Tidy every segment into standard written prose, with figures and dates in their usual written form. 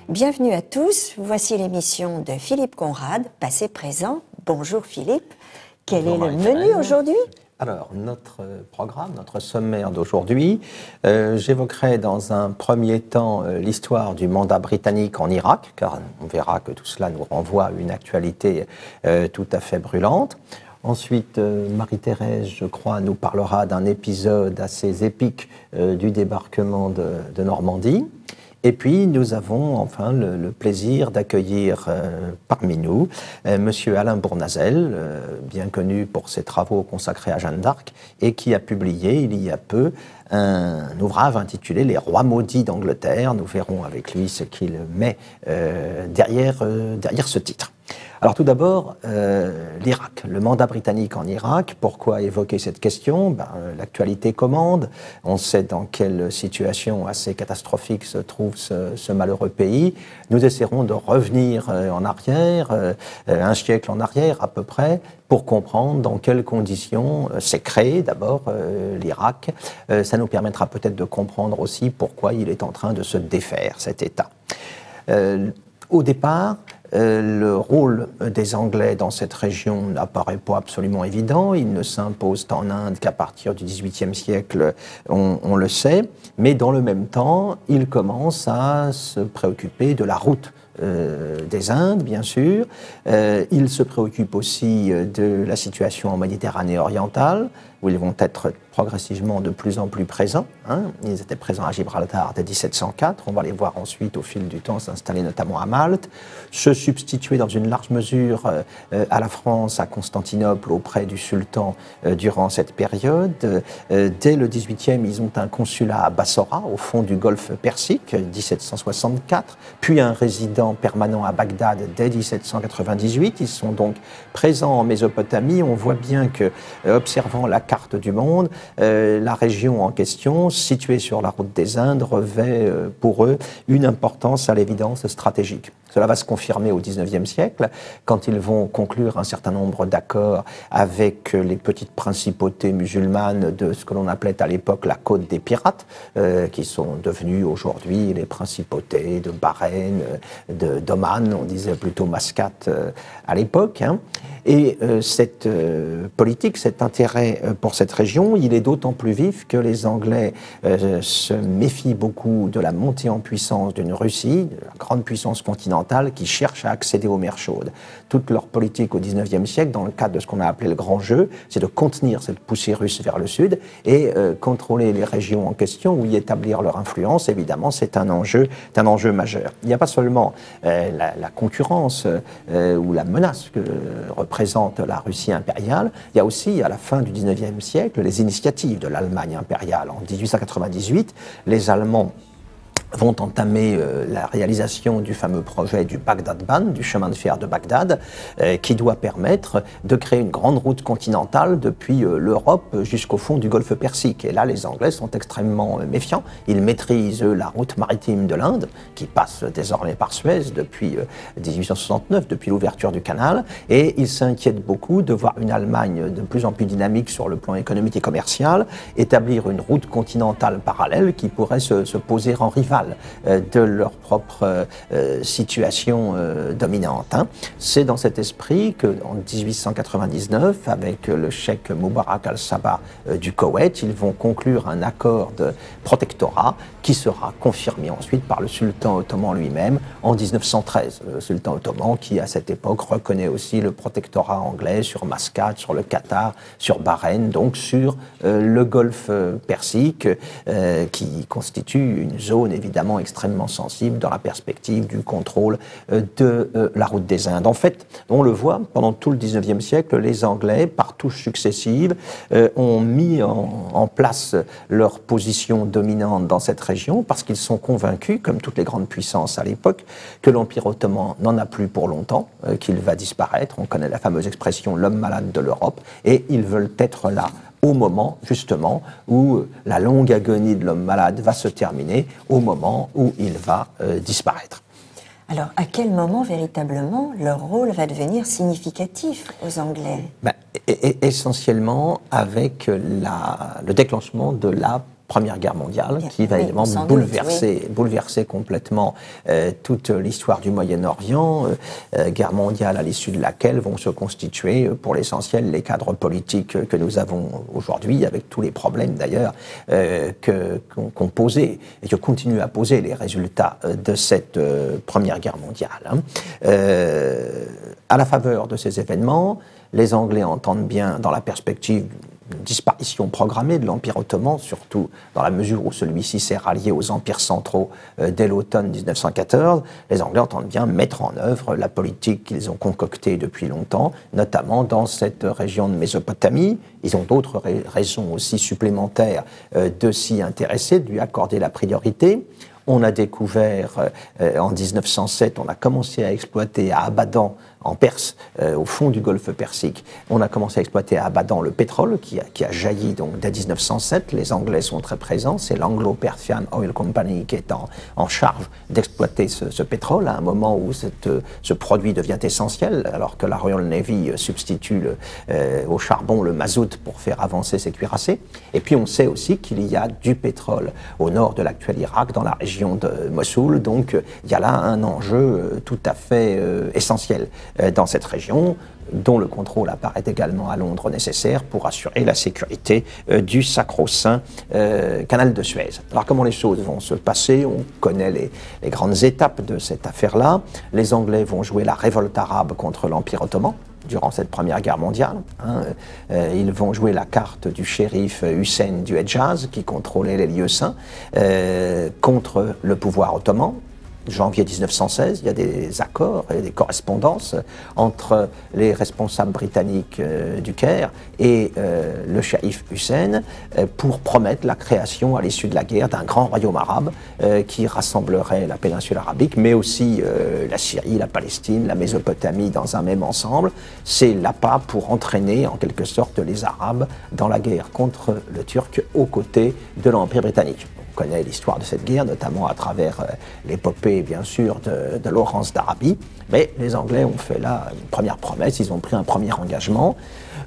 Bienvenue à tous, voici l'émission de Philippe Conrad, passé présent. Bonjour Philippe, quel est le menu aujourd'hui? Alors, notre programme, notre sommaire d'aujourd'hui, j'évoquerai dans un premier temps l'histoire du mandat britannique en Irak, car on verra que tout cela nous renvoie à une actualité tout à fait brûlante. Ensuite, Marie-Thérèse, je crois, nous parlera d'un épisode assez épique du débarquement de Normandie. Et puis, nous avons enfin le plaisir d'accueillir parmi nous Monsieur Alain Bournazel, bien connu pour ses travaux consacrés à Jeanne d'Arc, et qui a publié il y a peu un ouvrage intitulé « Les rois maudits d'Angleterre ». Nous verrons avec lui ce qu'il met derrière ce titre. Alors tout d'abord, l'Irak, le mandat britannique en Irak. Pourquoi évoquer cette question? L'actualité commande. On sait dans quelle situation assez catastrophique se trouve ce malheureux pays. Nous essaierons de revenir en arrière, un siècle en arrière à peu près, pour comprendre dans quelles conditions s'est créé d'abord l'Irak. Ça nous permettra peut-être de comprendre aussi pourquoi il est en train de se défaire, cet État. Au départ, le rôle des Anglais dans cette région n'apparaît pas absolument évident. Ils ne s'imposent en Inde qu'à partir du XVIIIe siècle, on le sait. Mais dans le même temps, ils commencent à se préoccuper de la route des Indes, bien sûr. Ils se préoccupent aussi de la situation en Méditerranée orientale, où ils vont être progressivement de plus en plus présents. Ils étaient présents à Gibraltar dès 1704. On va les voir ensuite, au fil du temps, s'installer notamment à Malte, se substituer dans une large mesure à la France, à Constantinople, auprès du sultan durant cette période. Dès le XVIIIe, ils ont un consulat à Bassora, au fond du golfe Persique, 1764, puis un résident permanent à Bagdad dès 1798. Ils sont donc présents en Mésopotamie. On voit bien que, observant la carte du monde, la région en question, située sur la route des Indes, revêt pour eux une importance à l'évidence stratégique. Cela va se confirmer au XIXe siècle, quand ils vont conclure un certain nombre d'accords avec les petites principautés musulmanes de ce que l'on appelait à l'époque la côte des pirates, qui sont devenues aujourd'hui les principautés de Bahreïn, d'Oman, on disait plutôt Mascate à l'époque. Et cette politique, cet intérêt pour cette région, il est d'autant plus vif que les Anglais se méfient beaucoup de la montée en puissance d'une Russie, de la grande puissance continentale, qui cherche à accéder aux mers chaudes. Toute leur politique au XIXe siècle, dans le cadre de ce qu'on a appelé le grand jeu, c'est de contenir cette poussée russe vers le sud et contrôler les régions en question ou y établir leur influence. Évidemment, c'est un enjeu majeur. Il n'y a pas seulement la concurrence ou la menace que représente la Russie impériale, il y a aussi, à la fin du XIXe siècle, les initiatives de l'Allemagne impériale. En 1898, les Allemands vont entamer la réalisation du fameux projet du Bagdad-Bahn, du chemin de fer de Bagdad, qui doit permettre de créer une grande route continentale depuis l'Europe jusqu'au fond du golfe Persique. Et là, les Anglais sont extrêmement méfiants. Ils maîtrisent la route maritime de l'Inde, qui passe désormais par Suez depuis 1869, depuis l'ouverture du canal, et ils s'inquiètent beaucoup de voir une Allemagne de plus en plus dynamique sur le plan économique et commercial, établir une route continentale parallèle qui pourrait se poser en rival de leur propre situation dominante. C'est dans cet esprit qu'en 1899, avec le cheikh Mubarak al-Sabah du Koweït, ils vont conclure un accord de protectorat qui sera confirmé ensuite par le sultan ottoman lui-même en 1913. Le sultan ottoman qui, à cette époque, reconnaît aussi le protectorat anglais sur Mascate, sur le Qatar, sur Bahreïn, donc sur le golfe Persique, qui constitue une zone évidemment extrêmement sensible dans la perspective du contrôle de la route des Indes. En fait, on le voit, pendant tout le XIXe siècle, les Anglais, par touches successives, ont mis en place leur position dominante dans cette région parce qu'ils sont convaincus, comme toutes les grandes puissances à l'époque, que l'Empire ottoman n'en a plus pour longtemps, qu'il va disparaître. On connaît la fameuse expression « l'homme malade de l'Europe » et ils veulent être là au moment, justement, où la longue agonie de l'homme malade va se terminer, au moment où il va disparaître. Alors, à quel moment, véritablement, leur rôle va devenir significatif aux Anglais? Essentiellement avec le déclenchement de la Première Guerre mondiale, Bien, qui va oui, évidemment sans bouleverser, doute, oui. bouleverser complètement toute l'histoire du Moyen-Orient, guerre mondiale à l'issue de laquelle vont se constituer pour l'essentiel les cadres politiques que nous avons aujourd'hui, avec tous les problèmes d'ailleurs qu'ont posé et que continuent à poser les résultats de cette Première Guerre mondiale. À la faveur de ces événements, les Anglais entendent bien, dans la perspective d'une disparition programmée de l'Empire ottoman, surtout dans la mesure où celui-ci s'est rallié aux empires centraux dès l'automne 1914, les Anglais entendent bien mettre en œuvre la politique qu'ils ont concoctée depuis longtemps, notamment dans cette région de Mésopotamie. Ils ont d'autres raisons aussi supplémentaires de s'y intéresser, de lui accorder la priorité. On a découvert en 1907, on a commencé à exploiter à Abadan, en Perse, au fond du golfe Persique, on a commencé à exploiter à Abadan le pétrole qui a jailli donc dès 1907. Les Anglais sont très présents, c'est l'Anglo-Persian Oil Company qui est en charge d'exploiter ce pétrole à un moment où ce produit devient essentiel, alors que la Royal Navy substitue au charbon le mazout pour faire avancer ses cuirassés. Et puis on sait aussi qu'il y a du pétrole au nord de l'actuel Irak, dans la région de Mossoul, donc il y a là un enjeu tout à fait essentiel dans cette région, dont le contrôle apparaît également à Londres nécessaire pour assurer la sécurité du sacro-saint canal de Suez. Alors comment les choses vont se passer? On connaît les grandes étapes de cette affaire-là. Les Anglais vont jouer la révolte arabe contre l'Empire ottoman durant cette Première Guerre mondiale. Ils vont jouer la carte du shérif Hussein du Hedjaz, qui contrôlait les lieux saints, contre le pouvoir ottoman. Janvier 1916, il y a des accords et des correspondances entre les responsables britanniques du Caire et le shérif Hussein pour promettre la création à l'issue de la guerre d'un grand royaume arabe qui rassemblerait la péninsule arabique, mais aussi la Syrie, la Palestine, la Mésopotamie dans un même ensemble. C'est l'appât pour entraîner en quelque sorte les Arabes dans la guerre contre le Turc aux côtés de l'Empire britannique. On connaît l'histoire de cette guerre, notamment à travers l'épopée, bien sûr, de Laurence d'Arabie. Mais les Anglais ont fait là une première promesse, ils ont pris un premier engagement.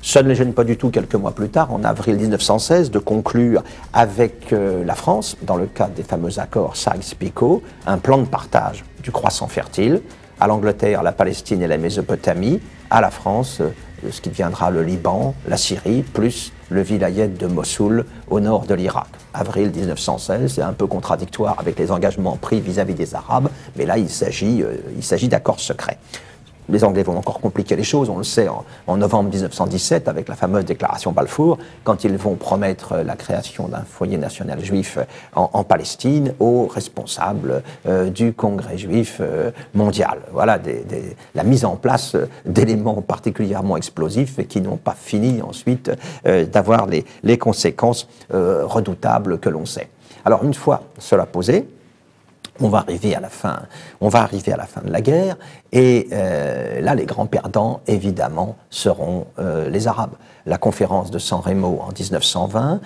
Ça ne les gêne pas du tout, quelques mois plus tard, en avril 1916, de conclure avec la France, dans le cadre des fameux accords Sykes-Picot, un plan de partage du croissant fertile, à l'Angleterre, la Palestine et la Mésopotamie, à la France, ce qui deviendra le Liban, la Syrie, plus le vilayet de Mossoul au nord de l'Irak. Avril 1916, c'est un peu contradictoire avec les engagements pris vis-à-vis des Arabes, mais là il s'agit d'accords secrets. Les Anglais vont encore compliquer les choses, on le sait, en novembre 1917, avec la fameuse déclaration Balfour, quand ils vont promettre la création d'un foyer national juif en Palestine aux responsables du Congrès juif mondial. Voilà la mise en place d'éléments particulièrement explosifs et qui n'ont pas fini ensuite d'avoir les conséquences redoutables que l'on sait. Alors une fois cela posé, on va arriver à la fin de la guerre, et là, les grands perdants, évidemment, seront les Arabes. La conférence de San Remo en 1920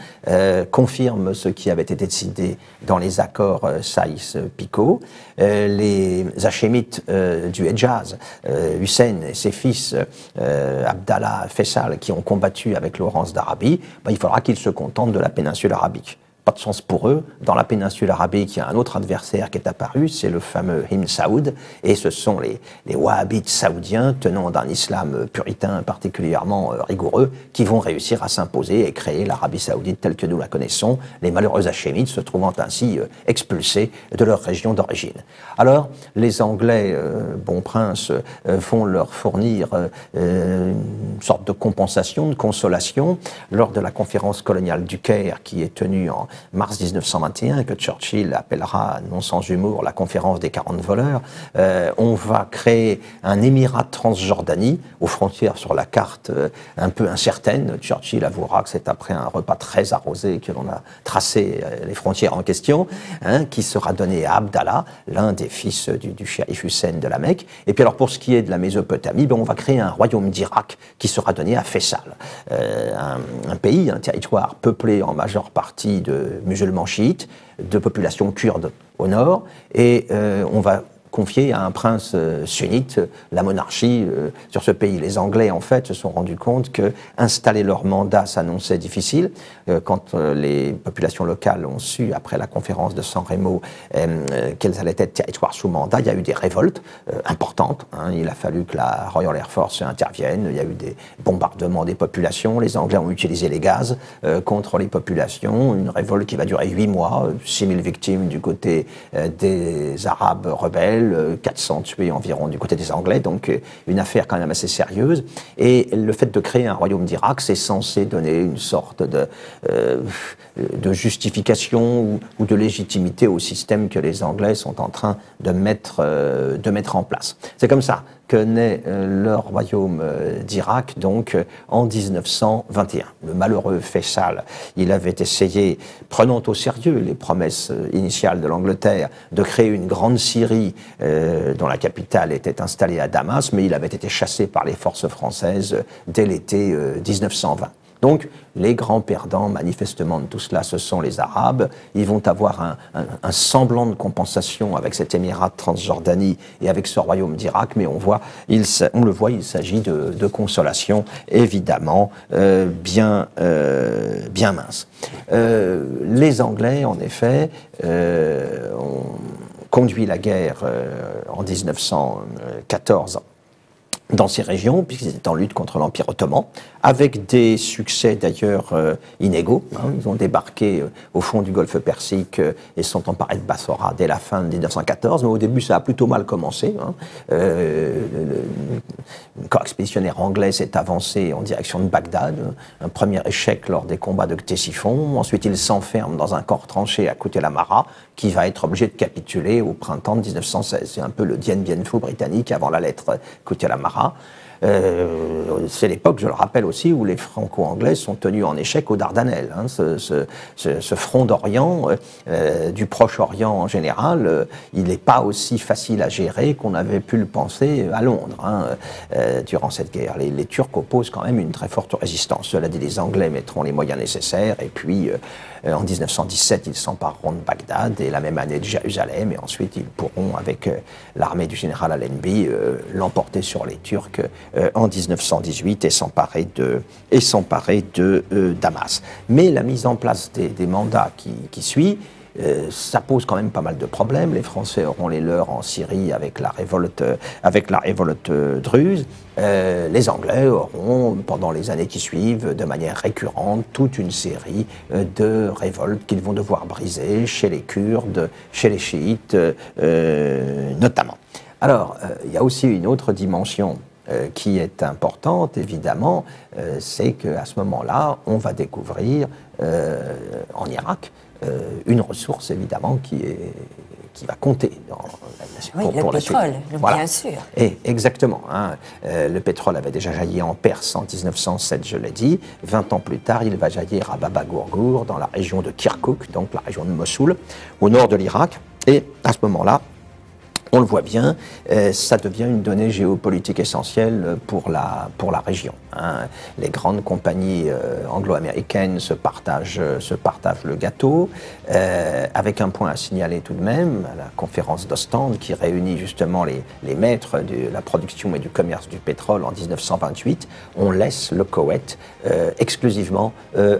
confirme ce qui avait été décidé dans les accords Sykes-Picot. Les Hachémites du Hedjaz, Hussein et ses fils Abdallah, Faisal, qui ont combattu avec Laurence d'Arabie, il faudra qu'ils se contentent de la péninsule arabique. Pas de chance pour eux. Dans la péninsule arabique, il y a un autre adversaire qui est apparu, c'est le fameux Ibn Saoud, et ce sont les wahhabites saoudiens, tenant d'un islam puritain particulièrement rigoureux, qui vont réussir à s'imposer et créer l'Arabie saoudite telle que nous la connaissons, les malheureux hachémites se trouvant ainsi expulsés de leur région d'origine. Alors, les Anglais, bon prince, vont leur fournir une sorte de compensation, de consolation, lors de la conférence coloniale du Caire, qui est tenue en mars 1921, que Churchill appellera, non sans humour, la conférence des 40 voleurs. On va créer un émirat de Transjordanie, aux frontières sur la carte un peu incertaine. Churchill avouera que c'est après un repas très arrosé que l'on a tracé les frontières en question, qui sera donné à Abdallah, l'un des fils du shérif Hussein de la Mecque. Et puis alors pour ce qui est de la Mésopotamie, on va créer un royaume d'Irak qui sera donné à Faisal, un pays, un territoire peuplé en majeure partie de musulmans chiites, de population kurde au nord, et on va confiée à un prince sunnite, la monarchie sur ce pays. Les Anglais, en fait, se sont rendus compte que installer leur mandat s'annonçait difficile. Quand les populations locales ont su, après la conférence de San Remo, quels allaient être territoires sous mandat, il y a eu des révoltes importantes. Il a fallu que la Royal Air Force intervienne. Il y a eu des bombardements des populations. Les Anglais ont utilisé les gaz contre les populations. Une révolte qui va durer 8 mois. 6 000 victimes du côté des Arabes rebelles, 400 tués environ du côté des Anglais. Donc une affaire quand même assez sérieuse. Et le fait de créer un royaume d'Irak, c'est censé donner une sorte de justification ou de légitimité au système que les Anglais sont en train de mettre en place. C'est comme ça que naît leur royaume d'Irak, donc en 1921. Le malheureux Faisal, il avait essayé, prenant au sérieux les promesses initiales de l'Angleterre, de créer une grande Syrie dont la capitale était installée à Damas, mais il avait été chassé par les forces françaises dès l'été 1920. Donc, les grands perdants, manifestement, de tout cela, ce sont les Arabes. Ils vont avoir un semblant de compensation avec cet émirat de Transjordanie et avec ce royaume d'Irak, mais on le voit, il s'agit de consolations, évidemment, bien minces. Les Anglais, en effet, ont conduit la guerre en 1914 dans ces régions, puisqu'ils étaient en lutte contre l'Empire ottoman, avec des succès d'ailleurs inégaux. Ils ont débarqué au fond du golfe Persique et sont emparés de Bassora dès la fin de 1914, mais au début ça a plutôt mal commencé. Le corps expéditionnaire anglais s'est avancé en direction de Bagdad, un premier échec lors des combats de Ctésiphon, ensuite il s'enferme dans un corps tranché à Kut El Amara, qui va être obligé de capituler au printemps de 1916. C'est un peu le Dien Bien Phu britannique avant la lettre Kut El Amara. C'est l'époque, je le rappelle aussi, où les Franco-Anglais sont tenus en échec aux Dardanelles. Ce front d'Orient, du Proche-Orient en général, il n'est pas aussi facile à gérer qu'on avait pu le penser à Londres durant cette guerre. Les Turcs opposent quand même une très forte résistance. Cela dit, les Anglais mettront les moyens nécessaires et puis en 1917, ils s'empareront de Bagdad et la même année de Jérusalem, et ensuite ils pourront, avec l'armée du général Allenby, l'emporter sur les Turcs en 1918 et s'emparer de Damas. Mais la mise en place des mandats qui suit, ça pose quand même pas mal de problèmes. Les Français auront les leurs en Syrie avec la révolte druze. Les Anglais auront, pendant les années qui suivent, de manière récurrente, toute une série de révoltes qu'ils vont devoir briser chez les Kurdes, chez les chiites notamment. Alors, il y a aussi une autre dimension qui est importante, évidemment, c'est qu'à ce moment-là, on va découvrir en Irak une ressource, évidemment, qui va compter pour la suite. Le pétrole, voilà. Bien sûr. Et exactement. Le pétrole avait déjà jailli en Perse en 1907, je l'ai dit. 20 ans plus tard, il va jaillir à Baba Gourgour, dans la région de Kirkouk, donc la région de Mossoul, au nord de l'Irak. Et à ce moment-là, on le voit bien, ça devient une donnée géopolitique essentielle pour la région. Les grandes compagnies anglo-américaines se partagent le gâteau, avec un point à signaler tout de même, la conférence d'Ostende qui réunit justement les maîtres de la production et du commerce du pétrole en 1928, on laisse le Koweït exclusivement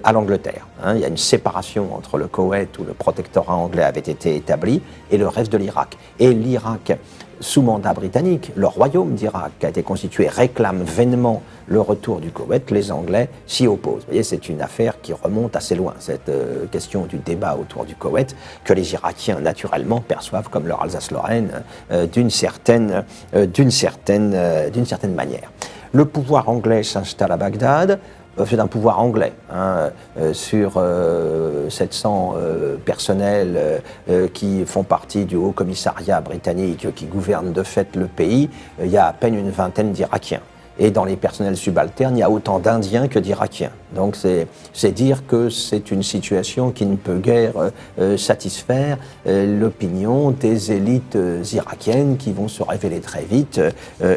à l'Angleterre. Il y a une séparation entre le Koweït, où le protectorat anglais avait été établi, et le reste de l'Irak. Et l'Irak, sous mandat britannique, le royaume d'Irak qui a été constitué, réclame vainement le retour du Koweït. Les Anglais s'y opposent. Vous voyez, c'est une affaire qui remonte assez loin, cette question du débat autour du Koweït, que les Irakiens, naturellement, perçoivent comme leur Alsace-Lorraine d'une certaine manière. Le pouvoir anglais s'installe à Bagdad. C'est un pouvoir anglais, sur 700 personnels qui font partie du Haut Commissariat britannique qui gouverne de fait le pays. Il y a à peine une vingtaine d'Irakiens. Et dans les personnels subalternes, il y a autant d'Indiens que d'Irakiens. Donc c'est dire que c'est une situation qui ne peut guère satisfaire l'opinion des élites irakiennes qui vont se révéler très vite,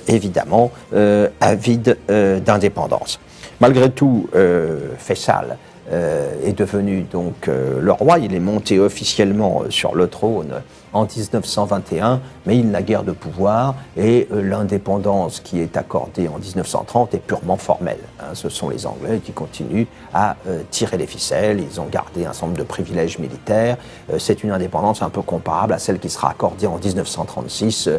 évidemment, avides d'indépendance. Malgré tout, Faisal est devenu donc le roi. Il est monté officiellement sur le trône en 1921, mais il n'a guère de pouvoir et l'indépendance qui est accordée en 1930 est purement formelle. Ce sont les Anglais qui continuent à tirer les ficelles, ils ont gardé un certain nombre de privilèges militaires. C'est une indépendance un peu comparable à celle qui sera accordée en 1936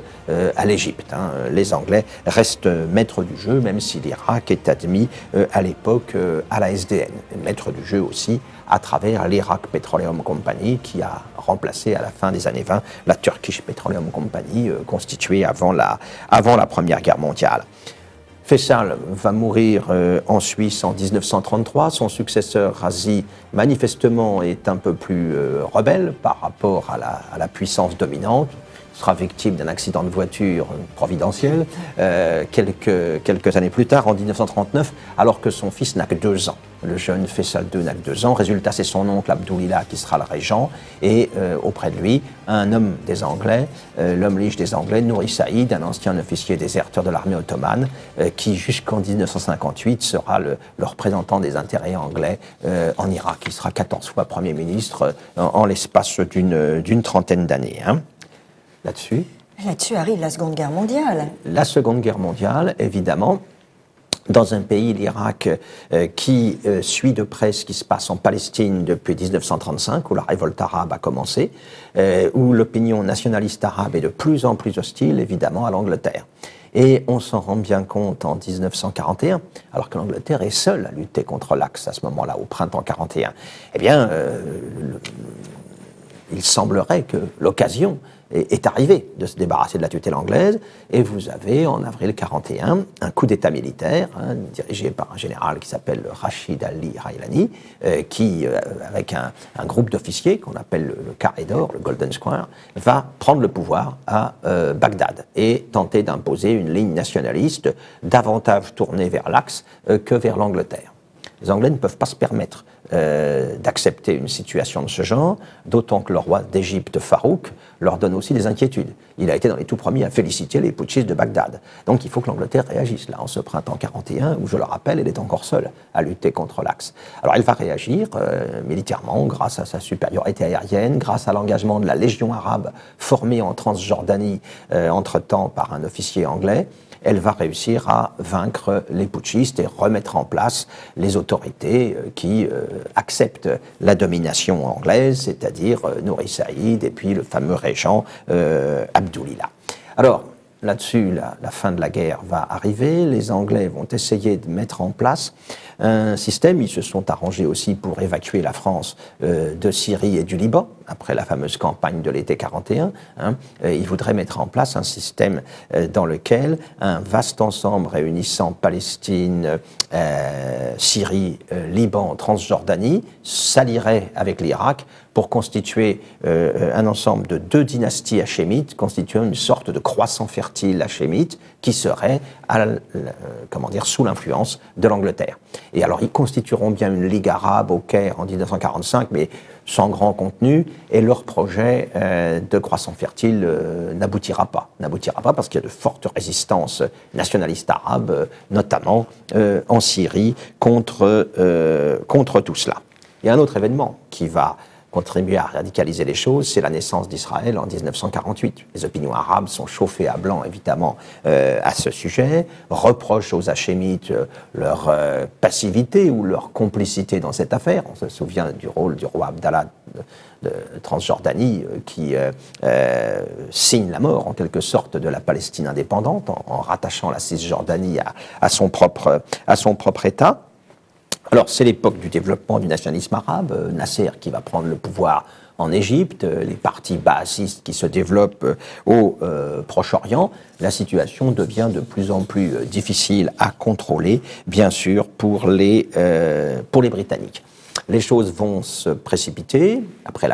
à l'Égypte. Les Anglais restent maîtres du jeu, même si l'Irak est admis à l'époque à la SDN. Maître du jeu aussi à travers l'Iraq Petroleum Company qui a remplacé à la fin des années 20 la Turkish Petroleum Company constituée avant la Première Guerre mondiale. Faisal va mourir en Suisse en 1933. Son successeur, Razi, manifestement est un peu plus rebelle par rapport à la puissance dominante. Il sera victime d'un accident de voiture providentiel quelques années plus tard, en 1939, alors que son fils n'a que 2 ans. Le jeune Faisal II n'a que 2 ans. Résultat, c'est son oncle Abdullah qui sera le régent. Et auprès de lui, un homme des Anglais, l'homme lige des Anglais, Nouri Saïd, un ancien officier déserteur de l'armée ottomane, qui jusqu'en 1958 sera le représentant des intérêts anglais en Irak. Il sera 14 fois Premier ministre en l'espace d'une trentaine d'années. Là-dessus arrive la Seconde Guerre mondiale. La Seconde Guerre mondiale, évidemment, dans un pays, l'Irak, qui suit de près ce qui se passe en Palestine depuis 1935, où la révolte arabe a commencé, où l'opinion nationaliste arabe est de plus en plus hostile, évidemment, à l'Angleterre. Et on s'en rend bien compte en 1941, alors que l'Angleterre est seule à lutter contre l'Axe à ce moment-là, au printemps 41. Eh bien, il semblerait que l'occasion est arrivée de se débarrasser de la tutelle anglaise, et vous avez en avril 1941 un coup d'État militaire dirigé par un général qui s'appelle Rachid Ali Railani, qui, avec un groupe d'officiers qu'on appelle le Carré d'Or, le Golden Square, va prendre le pouvoir à Bagdad et tenter d'imposer une ligne nationaliste davantage tournée vers l'Axe que vers l'Angleterre. Les Anglais ne peuvent pas se permettre d'accepter une situation de ce genre, d'autant que le roi d'Égypte, Farouk, leur donne aussi des inquiétudes. Il a été dans les tout premiers à féliciter les putschistes de Bagdad. Donc il faut que l'Angleterre réagisse, là, en ce printemps 41, où, je le rappelle, elle est encore seule à lutter contre l'Axe. Alors elle va réagir militairement, grâce à sa supériorité aérienne, grâce à l'engagement de la Légion arabe, formée en Transjordanie, entre-temps par un officier anglais. Elle va réussir à vaincre les putschistes et remettre en place les autorités qui acceptent la domination anglaise, c'est-à-dire Nouri Saïd et puis le fameux régent Abdullah. Alors, là-dessus, la fin de la guerre va arriver. Les Anglais vont essayer de mettre en place un système. Ils se sont arrangés aussi pour évacuer la France de Syrie et du Liban, après la fameuse campagne de l'été 41. Ils voudraient mettre en place un système dans lequel un vaste ensemble réunissant Palestine, Syrie, Liban, Transjordanie s'allierait avec l'Irak pour constituer un ensemble de 2 dynasties hachémites, constituant une sorte de croissant fertile hachémite qui serait sous l'influence de l'Angleterre. Et alors, ils constitueront bien une Ligue arabe au Caire en 1945, mais sans grand contenu, et leur projet de croissant fertile n'aboutira pas. N'aboutira pas parce qu'il y a de fortes résistances nationalistes arabes, notamment en Syrie, contre tout cela. Il y a un autre événement qui va contribuer à radicaliser les choses, c'est la naissance d'Israël en 1948. Les opinions arabes sont chauffées à blanc, évidemment, à ce sujet, reprochent aux Hachémites leur passivité ou leur complicité dans cette affaire. On se souvient du rôle du roi Abdallah de Transjordanie qui signe la mort, en quelque sorte, de la Palestine indépendante en rattachant la Cisjordanie à son propre État. Alors, c'est l'époque du développement du nationalisme arabe, Nasser qui va prendre le pouvoir en Égypte, les partis baasistes qui se développent au Proche-Orient. La situation devient de plus en plus difficile à contrôler, bien sûr, pour les Britanniques. Les choses vont se précipiter. Après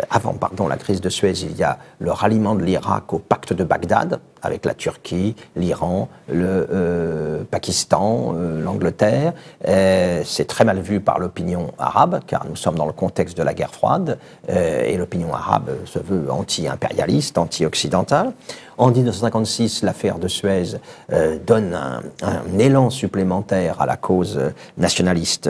avant la crise de Suez, il y a le ralliement de l'Irak au pacte de Bagdad, avec la Turquie, l'Iran, le Pakistan, l'Angleterre. C'est très mal vu par l'opinion arabe, car nous sommes dans le contexte de la guerre froide, et l'opinion arabe se veut anti-impérialiste, anti-occidentale. En 1956, l'affaire de Suez donne un élan supplémentaire à la cause nationaliste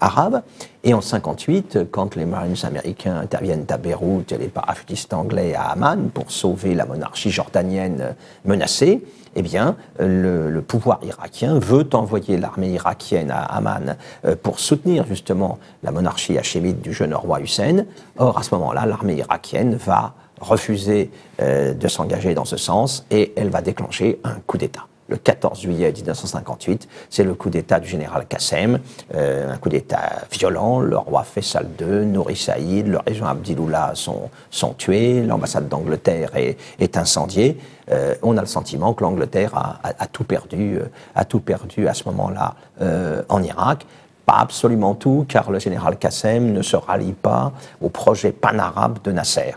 arabe. Et en 1958, quand les Marines américains interviennent à Beyrouth et les parachutistes anglais à Amman pour sauver la monarchie jordanienne menacée, eh bien, le pouvoir irakien veut envoyer l'armée irakienne à Amman pour soutenir justement la monarchie hachémite du jeune roi Hussein. Or, à ce moment-là, l'armée irakienne va refuser de s'engager dans ce sens et elle va déclencher un coup d'État. Le 14 juillet 1958, c'est le coup d'État du général Qassem, un coup d'État violent. Le roi Faisal II, Nouri Saïd, le régent Abdiloula sont tués, l'ambassade d'Angleterre est incendiée. On a le sentiment que l'Angleterre a tout perdu à ce moment-là en Irak. Pas absolument tout, car le général Qassem ne se rallie pas au projet pan-arabe de Nasser.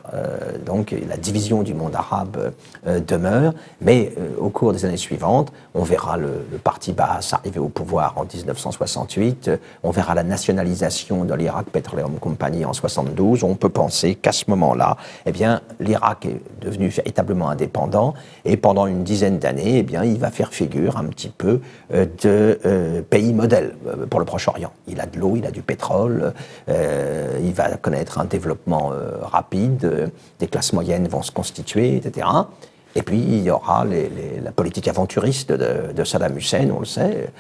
Donc la division du monde arabe demeure, mais au cours des années suivantes, on verra le parti Baas arriver au pouvoir en 1968, on verra la nationalisation de l'Iraq Petroleum Company en 1972. On peut penser qu'à ce moment-là, eh bien, l'Irak est devenu véritablement indépendant, et pendant une dizaine d'années, eh bien, il va faire figure un petit peu de pays modèle pour le Proche-Orient. Il a de l'eau, il a du pétrole, il va connaître un développement rapide, des classes moyennes vont se constituer, etc. Et puis il y aura la politique aventuriste de Saddam Hussein, on le sait,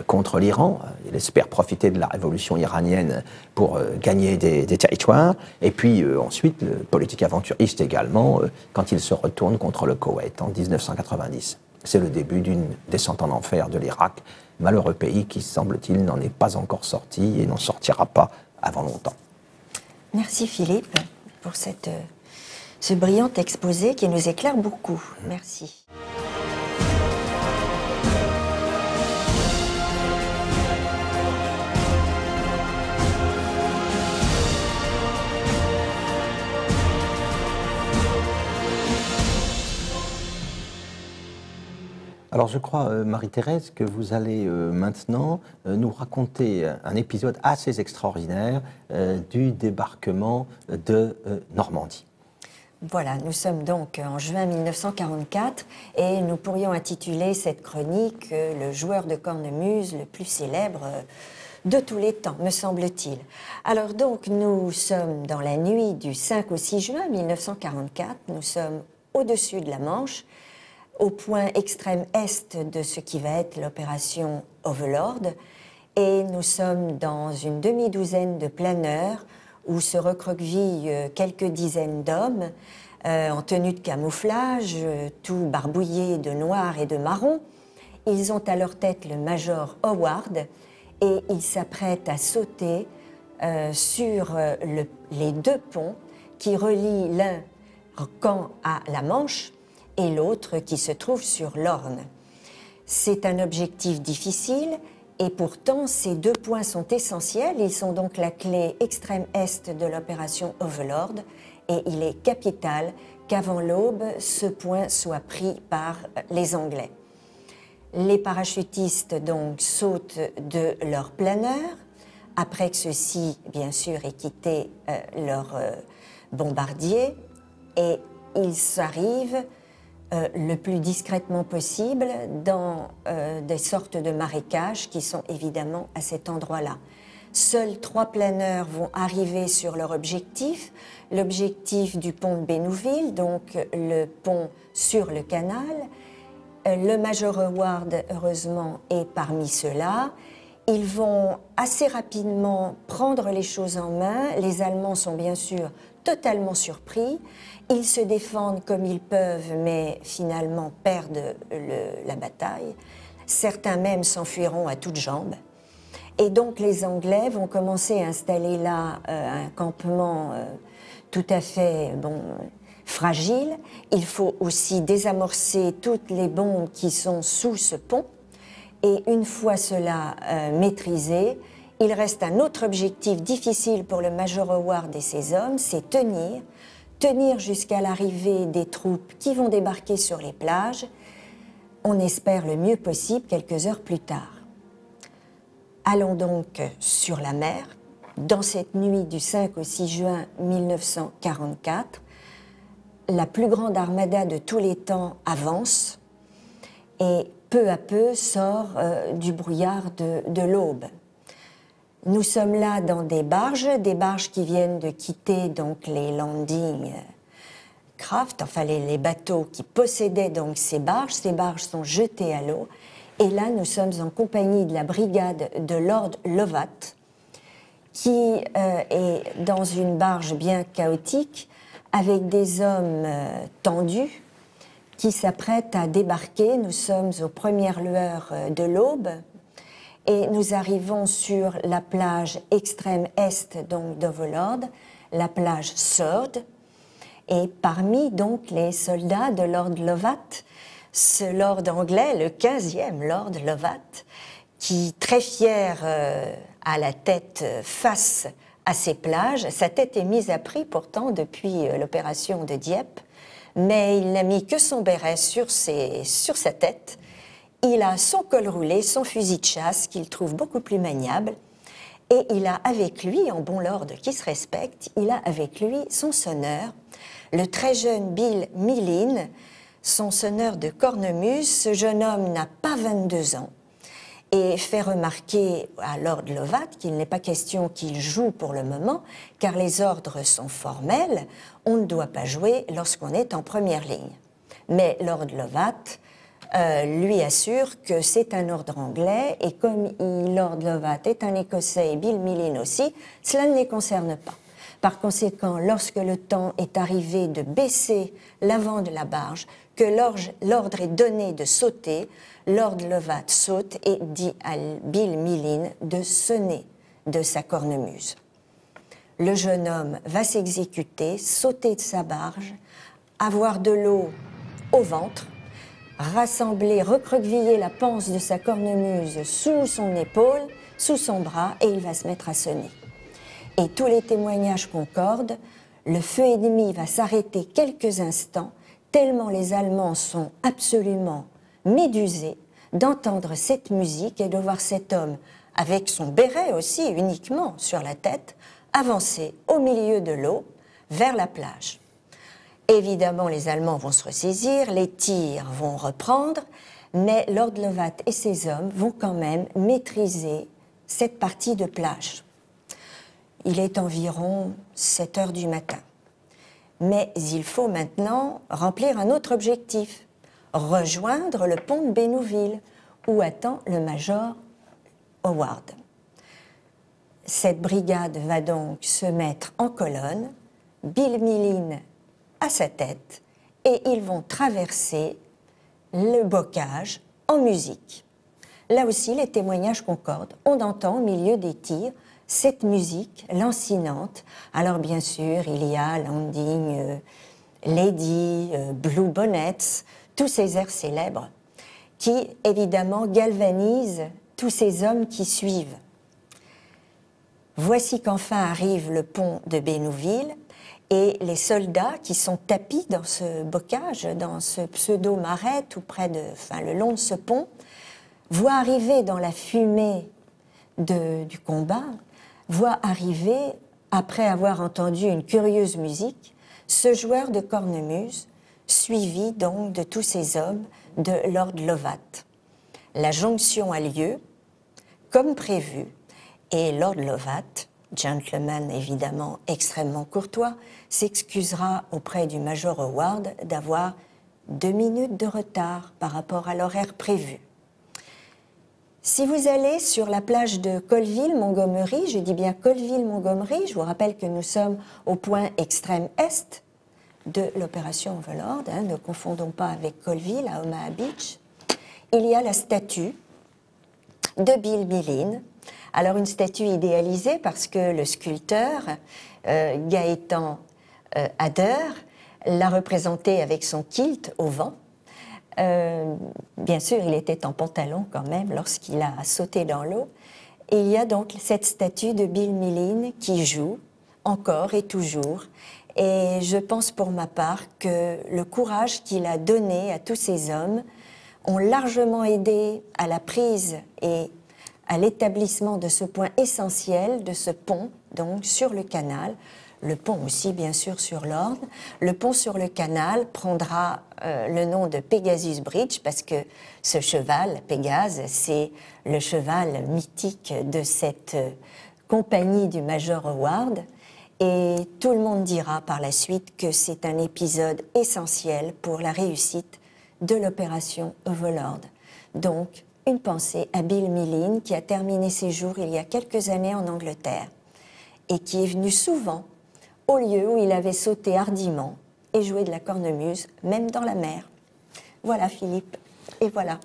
contre l'Iran. Il espère profiter de la révolution iranienne pour gagner des territoires. Et puis ensuite, la politique aventuriste également, quand il se retourne contre le Koweït en 1990. C'est le début d'une descente en enfer de l'Irak, malheureux pays qui, semble-t-il, n'en est pas encore sorti et n'en sortira pas avant longtemps. Merci Philippe pour ce brillant exposé qui nous éclaire beaucoup. Merci. Alors je crois, Marie-Thérèse, que vous allez maintenant nous raconter un épisode assez extraordinaire du débarquement de Normandie. Voilà, nous sommes donc en juin 1944 et nous pourrions intituler cette chronique le joueur de cornemuse le plus célèbre de tous les temps, me semble-t-il. Alors donc, nous sommes dans la nuit du 5 au 6 juin 1944, nous sommes au-dessus de la Manche, au point extrême est de ce qui va être l'opération Overlord, et nous sommes dans une demi-douzaine de planeurs où se recroquevillent quelques dizaines d'hommes en tenue de camouflage, tout barbouillés de noir et de marron. Ils ont à leur tête le major Howard et ils s'apprêtent à sauter sur les deux ponts qui relient l'un camp à la Manche et l'autre qui se trouve sur l'Orne. C'est un objectif difficile et pourtant ces deux points sont essentiels. Ils sont donc la clé extrême est de l'opération Overlord et il est capital qu'avant l'aube, ce point soit pris par les Anglais. Les parachutistes donc sautent de leur planeur après que ceux-ci, bien sûr, aient quitté leur bombardier et ils arrivent le plus discrètement possible dans des sortes de marécages qui sont évidemment à cet endroit-là. Seuls 3 planeurs vont arriver sur leur objectif, l'objectif du pont de Bénouville, donc le pont sur le canal. Le major Howard, heureusement, est parmi ceux-là. Ils vont assez rapidement prendre les choses en main. Les Allemands sont bien sûr totalement surpris. Ils se défendent comme ils peuvent, mais finalement perdent la bataille. Certains même s'enfuiront à toutes jambes. Et donc les Anglais vont commencer à installer là un campement tout à fait fragile. Il faut aussi désamorcer toutes les bombes qui sont sous ce pont. Et une fois cela maîtrisé, il reste un autre objectif difficile pour le major Howard et ses hommes, c'est tenir tenir jusqu'à l'arrivée des troupes qui vont débarquer sur les plages, on espère le mieux possible quelques heures plus tard. Allons donc sur la mer. Dans cette nuit du 5 au 6 juin 1944, la plus grande armada de tous les temps avance et peu à peu sort du brouillard de l'aube. Nous sommes là dans des barges qui viennent de quitter donc les landing craft, enfin les bateaux qui possédaient donc ces barges. Ces barges sont jetées à l'eau et là nous sommes en compagnie de la brigade de Lord Lovat qui est dans une barge bien chaotique avec des hommes tendus qui s'apprêtent à débarquer. Nous sommes aux premières lueurs de l'aube et nous arrivons sur la plage extrême est donc d'Overlord, la plage Sword, et parmi donc les soldats de Lord Lovat, ce lord anglais, le 15e Lord Lovat, qui très fier à la tête face à ces plages. Sa tête est mise à prix pourtant depuis l'opération de Dieppe, mais il n'a mis que son béret sur sa tête. Il a son col roulé, son fusil de chasse qu'il trouve beaucoup plus maniable, et il a avec lui, en bon lord qui se respecte, il a avec lui son sonneur, le très jeune Bill Millin, son sonneur de cornemuse. Ce jeune homme n'a pas 22 ans. Et fait remarquer à Lord Lovat qu'il n'est pas question qu'il joue pour le moment, car les ordres sont formels, on ne doit pas jouer lorsqu'on est en première ligne. Mais Lord Lovat lui assure que c'est un ordre anglais, et comme Lord Lovat est un Écossais et Bill Millin aussi, cela ne les concerne pas. Par conséquent, lorsque le temps est arrivé de baisser l'avant de la barge, que l'ordre est donné de sauter, Lord Lovat saute et dit à Bill Millin de sonner de sa cornemuse. Le jeune homme va s'exécuter, sauter de sa barge, avoir de l'eau au ventre, rassembler, recroqueviller la panse de sa cornemuse sous son épaule, sous son bras, et il va se mettre à sonner. Et tous les témoignages concordent, le feu ennemi va s'arrêter quelques instants, tellement les Allemands sont absolument médusés d'entendre cette musique et de voir cet homme, avec son béret aussi uniquement sur la tête, avancer au milieu de l'eau vers la plage. Évidemment, les Allemands vont se ressaisir, les tirs vont reprendre, mais Lord Lovat et ses hommes vont quand même maîtriser cette partie de plage. Il est environ 7 heures du matin. Mais il faut maintenant remplir un autre objectif, rejoindre le pont de Bénouville, où attend le major Howard. Cette brigade va donc se mettre en colonne, Bill Millin à sa tête, et ils vont traverser le bocage en musique. Là aussi, les témoignages concordent. On entend au milieu des tirs cette musique lancinante. Alors bien sûr, il y a Landing Lady, Blue Bonnets, tous ces airs célèbres qui, évidemment, galvanisent tous ces hommes qui suivent. Voici qu'enfin arrive le pont de Bénouville et les soldats qui sont tapis dans ce bocage, dans ce pseudo-marais, tout près le long de ce pont, voient arriver dans la fumée du combat, voient arriver, après avoir entendu une curieuse musique, ce joueur de cornemuse, suivi donc de tous ces hommes de Lord Lovat. La jonction a lieu, comme prévu, et Lord Lovat, gentleman évidemment extrêmement courtois, s'excusera auprès du Major Howard d'avoir 2 minutes de retard par rapport à l'horaire prévu. Si vous allez sur la plage de Colville-Montgomery, je dis bien Colville-Montgomery, je vous rappelle que nous sommes au point extrême est de l'opération Overlord, ne confondons pas avec Colville à Omaha Beach, il y a la statue de Bill Millin. Alors une statue idéalisée parce que le sculpteur Gaëtan Hader l'a représentée avec son kilt au vent. Bien sûr, il était en pantalon quand même lorsqu'il a sauté dans l'eau. Et il y a donc cette statue de Bill Millin qui joue encore et toujours. Et je pense pour ma part que le courage qu'il a donné à tous ces hommes ont largement aidé à la prise et à l'établissement de ce point essentiel, de ce pont, donc sur le canal. Le pont aussi, bien sûr, sur l'Orne. Le pont sur le canal prendra le nom de Pegasus Bridge parce que ce cheval, Pégase, c'est le cheval mythique de cette compagnie du Major Howard. Et tout le monde dira par la suite que c'est un épisode essentiel pour la réussite de l'opération Overlord. Donc, une pensée à Bill Millin qui a terminé ses jours il y a quelques années en Angleterre et qui est venu souvent au lieu où il avait sauté hardiment et joué de la cornemuse, même dans la mer. Voilà Philippe, et voilà.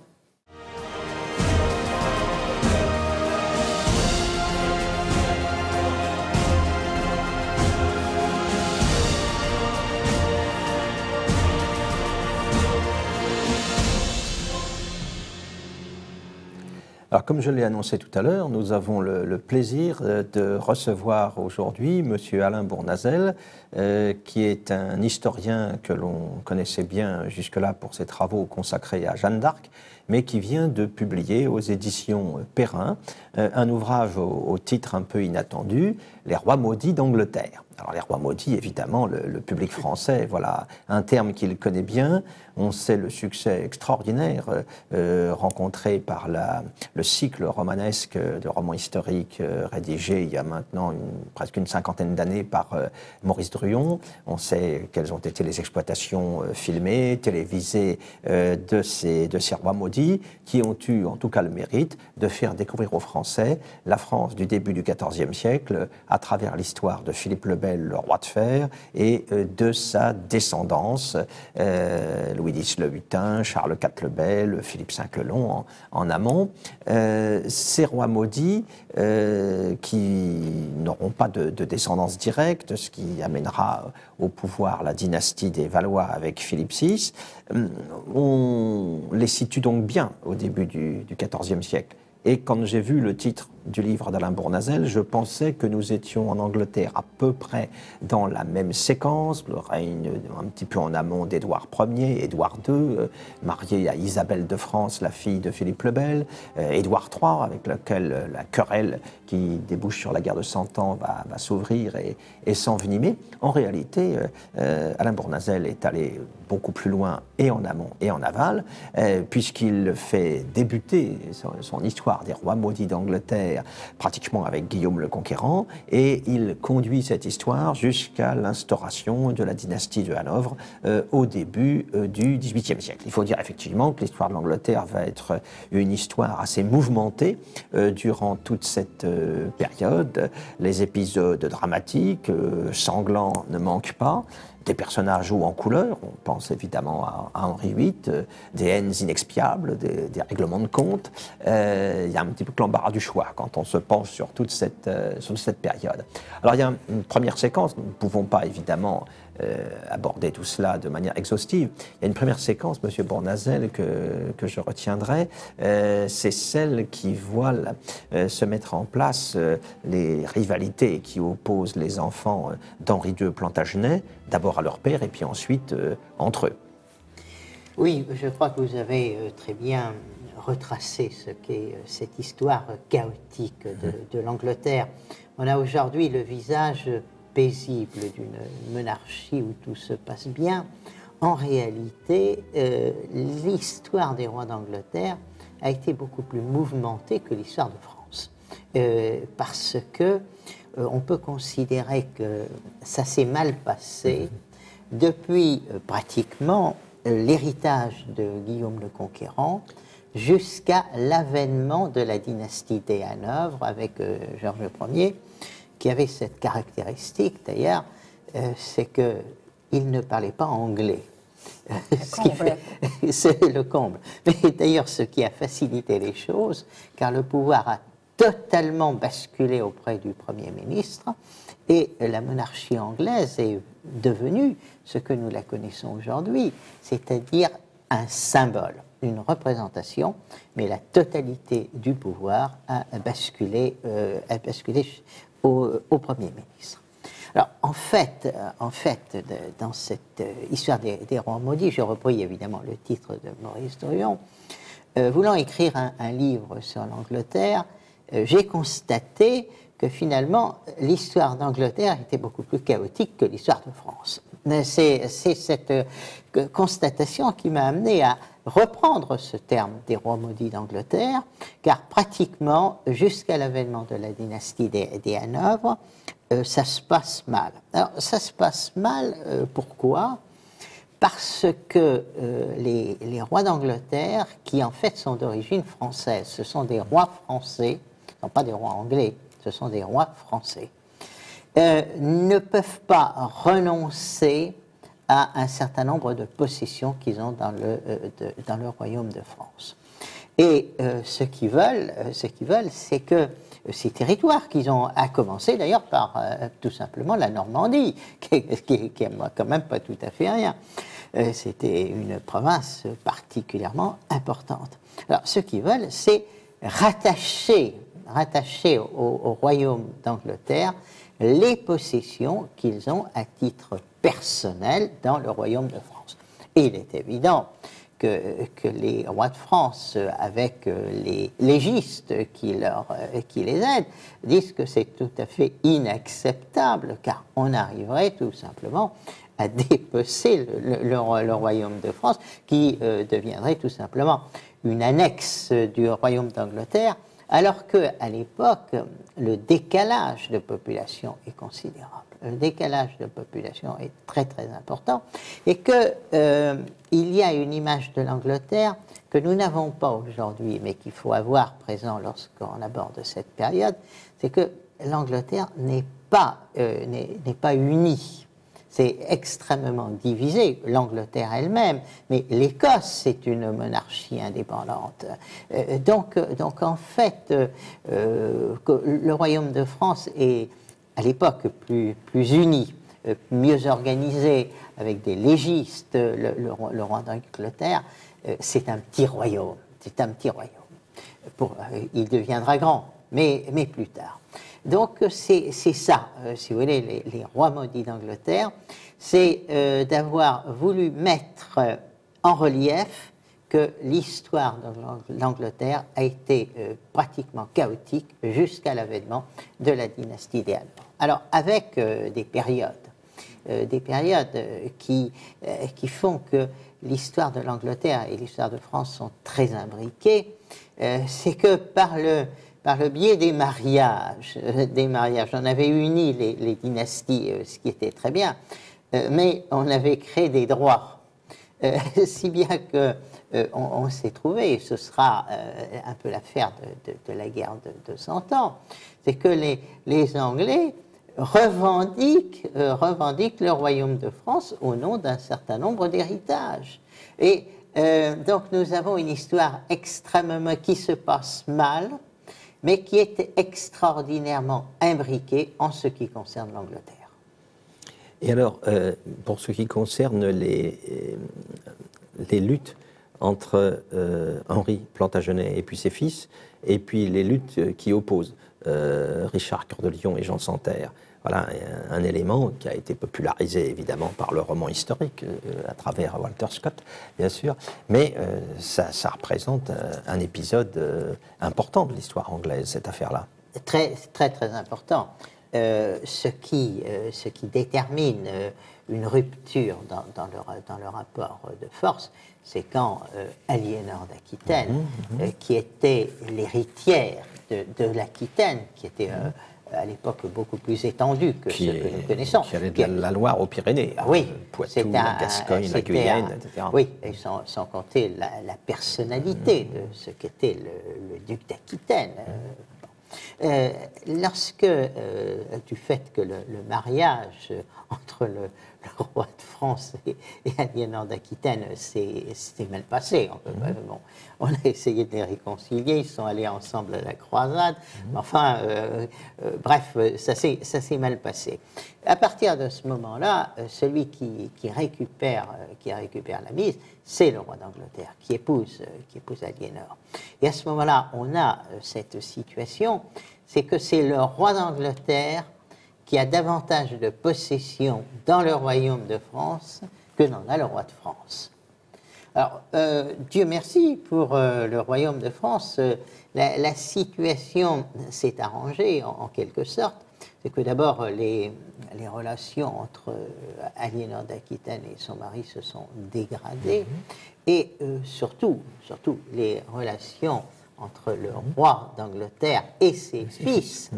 Alors, comme je l'ai annoncé tout à l'heure, nous avons le plaisir de recevoir aujourd'hui M. Alain Bournazel, qui est un historien que l'on connaissait bien jusque-là pour ses travaux consacrés à Jeanne d'Arc, mais qui vient de publier aux éditions Perrin un ouvrage au titre un peu inattendu, « Les rois maudits d'Angleterre ». Alors les rois maudits, évidemment, le public français, voilà un terme qu'il connaît bien. On sait le succès extraordinaire rencontré par le cycle romanesque de romans historiques rédigé il y a maintenant presque une cinquantaine d'années par Maurice Druon. On sait quelles ont été les exploitations filmées, télévisées de ces rois maudits, qui ont eu en tout cas le mérite de faire découvrir aux Français la France du début du XIVe siècle à travers l'histoire de Philippe le Bel, le roi de fer, et de sa descendance, Louis X le Hutin, Charles IV le Bel, Philippe V le Long en amont. Ces rois maudits qui n'auront pas de descendance directe, ce qui amènera au pouvoir la dynastie des Valois avec Philippe VI, on les situe donc bien au début du XIVe siècle. Et quand j'ai vu le titre du livre d'Alain Bournazel, je pensais que nous étions en Angleterre à peu près dans la même séquence, le règne un petit peu en amont d'Édouard Ier, Édouard II, marié à Isabelle de France, la fille de Philippe le Bel, Édouard III, avec lequel la querelle qui débouche sur la guerre de 100 ans va s'ouvrir et s'envenimer. En réalité, Alain Bournazel est allé beaucoup plus loin et en amont et en aval, puisqu'il fait débuter son histoire des rois maudits d'Angleterre pratiquement avec Guillaume le Conquérant, et il conduit cette histoire jusqu'à l'instauration de la dynastie de Hanovre au début du XVIIIe siècle. Il faut dire effectivement que l'histoire de l'Angleterre va être une histoire assez mouvementée durant toute cette période. Les épisodes dramatiques, sanglants ne manquent pas. Des personnages hauts en couleur, on pense évidemment à Henri VIII, des haines inexpiables, des règlements de compte. Il y a un petit peu l'embarras du choix quand on se penche sur toute cette période. Alors il y a une première séquence, nous ne pouvons pas évidemment aborder tout cela de manière exhaustive. Il y a une première séquence, M. Bournazel, que je retiendrai, c'est celle qui voit se mettre en place les rivalités qui opposent les enfants d'Henri II Plantagenet, d'abord à leur père et puis ensuite entre eux. Oui, je crois que vous avez très bien retracé ce qu'est cette histoire chaotique de l'Angleterre. On a aujourd'hui le visage paisible d'une monarchie où tout se passe bien. En réalité, l'histoire des rois d'Angleterre a été beaucoup plus mouvementée que l'histoire de France. Parce que on peut considérer que ça s'est mal passé depuis pratiquement l'héritage de Guillaume le Conquérant jusqu'à l'avènement de la dynastie des Hanovre avec Georges Ier, qui avait cette caractéristique d'ailleurs, c'est qu'il ne parlait pas anglais. C'est le comble. Mais d'ailleurs, ce qui a facilité les choses, car le pouvoir a totalement basculé auprès du Premier ministre, et la monarchie anglaise est devenue ce que nous la connaissons aujourd'hui, c'est-à-dire un symbole, une représentation, mais la totalité du pouvoir a basculé au Premier ministre. Alors, en fait, dans cette histoire des rois maudits, j'ai repris évidemment le titre de Maurice Druon, voulant écrire un livre sur l'Angleterre, j'ai constaté que finalement, l'histoire d'Angleterre était beaucoup plus chaotique que l'histoire de France. C'est cette constatation qui m'a amené à reprendre ce terme des rois maudits d'Angleterre, car pratiquement, jusqu'à l'avènement de la dynastie des Hanovre, ça se passe mal. Alors, ça se passe mal, pourquoi ? Parce que les rois d'Angleterre, qui en fait sont d'origine française, ce sont des rois français, non pas des rois anglais, ce sont des rois français, ne peuvent pas renoncer à un certain nombre de possessions qu'ils ont dans le royaume de France. Et ce qu'ils veulent, c'est que ces territoires qu'ils ont, à commencer d'ailleurs par tout simplement la Normandie, qui est quand même pas tout à fait rien. C'était une province particulièrement importante. Alors, ce qu'ils veulent, c'est rattacher au royaume d'Angleterre les possessions qu'ils ont à titre personnel dans le royaume de France. Et il est évident que les rois de France, avec les légistes qui les aident, disent que c'est tout à fait inacceptable, car on arriverait tout simplement à dépecer le royaume de France, qui deviendrait tout simplement une annexe du royaume d'Angleterre, alors qu'à l'époque, le décalage de population est considérable. Le décalage de population est très très important, et qu'il y a une image de l'Angleterre que nous n'avons pas aujourd'hui, mais qu'il faut avoir présent lorsqu'on aborde cette période, c'est que l'Angleterre n'est pas unie. C'est extrêmement divisé, l'Angleterre elle-même, mais l'Écosse, c'est une monarchie indépendante. Donc en fait, le royaume de France est, à l'époque, plus uni, mieux organisé, avec des légistes. Le roi d'Angleterre, c'est un petit royaume. C'est un petit royaume. Il deviendra grand, mais plus tard. Donc c'est ça, si vous voulez, les rois maudits d'Angleterre, c'est d'avoir voulu mettre en relief que l'histoire de l'Angleterre a été pratiquement chaotique jusqu'à l'avènement de la dynastie des Hanovre. Alors avec des périodes qui font que l'histoire de l'Angleterre et l'histoire de France sont très imbriquées, c'est que par le biais des mariages, on avait uni les dynasties, ce qui était très bien, mais on avait créé des droits, si bien que on s'est trouvé, et ce sera un peu l'affaire de la guerre de 100 ans, c'est que les Anglais revendiquent le royaume de France au nom d'un certain nombre d'héritages. Et donc nous avons une histoire extrêmement qui se passe mal, mais qui est extraordinairement imbriquée en ce qui concerne l'Angleterre. Et alors, pour ce qui concerne les luttes entre Henri Plantagenet et puis ses fils, et puis les luttes qui opposent Richard Cœur de Lion et Jean Santerre, voilà un élément qui a été popularisé évidemment par le roman historique à travers Walter Scott, bien sûr, mais ça représente un épisode important de l'histoire anglaise, cette affaire-là. Très, très, très important. Ce qui détermine une rupture dans le rapport de force, c'est quand Aliénor d'Aquitaine, qui était l'héritière de l'Aquitaine, qui était à l'époque beaucoup plus étendue que ce que nous connaissons. Qui allait de la Loire aux Pyrénées, oui, Poitou, la Gascogne, la Guyenne, etc. Oui, et sans compter la personnalité de ce qu'était le duc d'Aquitaine. Lorsque, du fait que le mariage entre le roi de France et Aliénor d'Aquitaine s'est mal passé, on a essayé de les réconcilier, ils sont allés ensemble à la croisade, mais enfin, bref, ça s'est mal passé. À partir de ce moment-là, celui qui récupère la mise, c'est le roi d'Angleterre qui épouse Aliénor. Et à ce moment-là, on a cette situation, c'est que c'est le roi d'Angleterre qui a davantage de possessions dans le royaume de France que n'en a le roi de France. Alors, Dieu merci pour le royaume de France, la situation s'est arrangée en quelque sorte. C'est que d'abord, les relations entre Aliénor d'Aquitaine et son mari se sont dégradées, et surtout, les relations entre le roi d'Angleterre et ses fils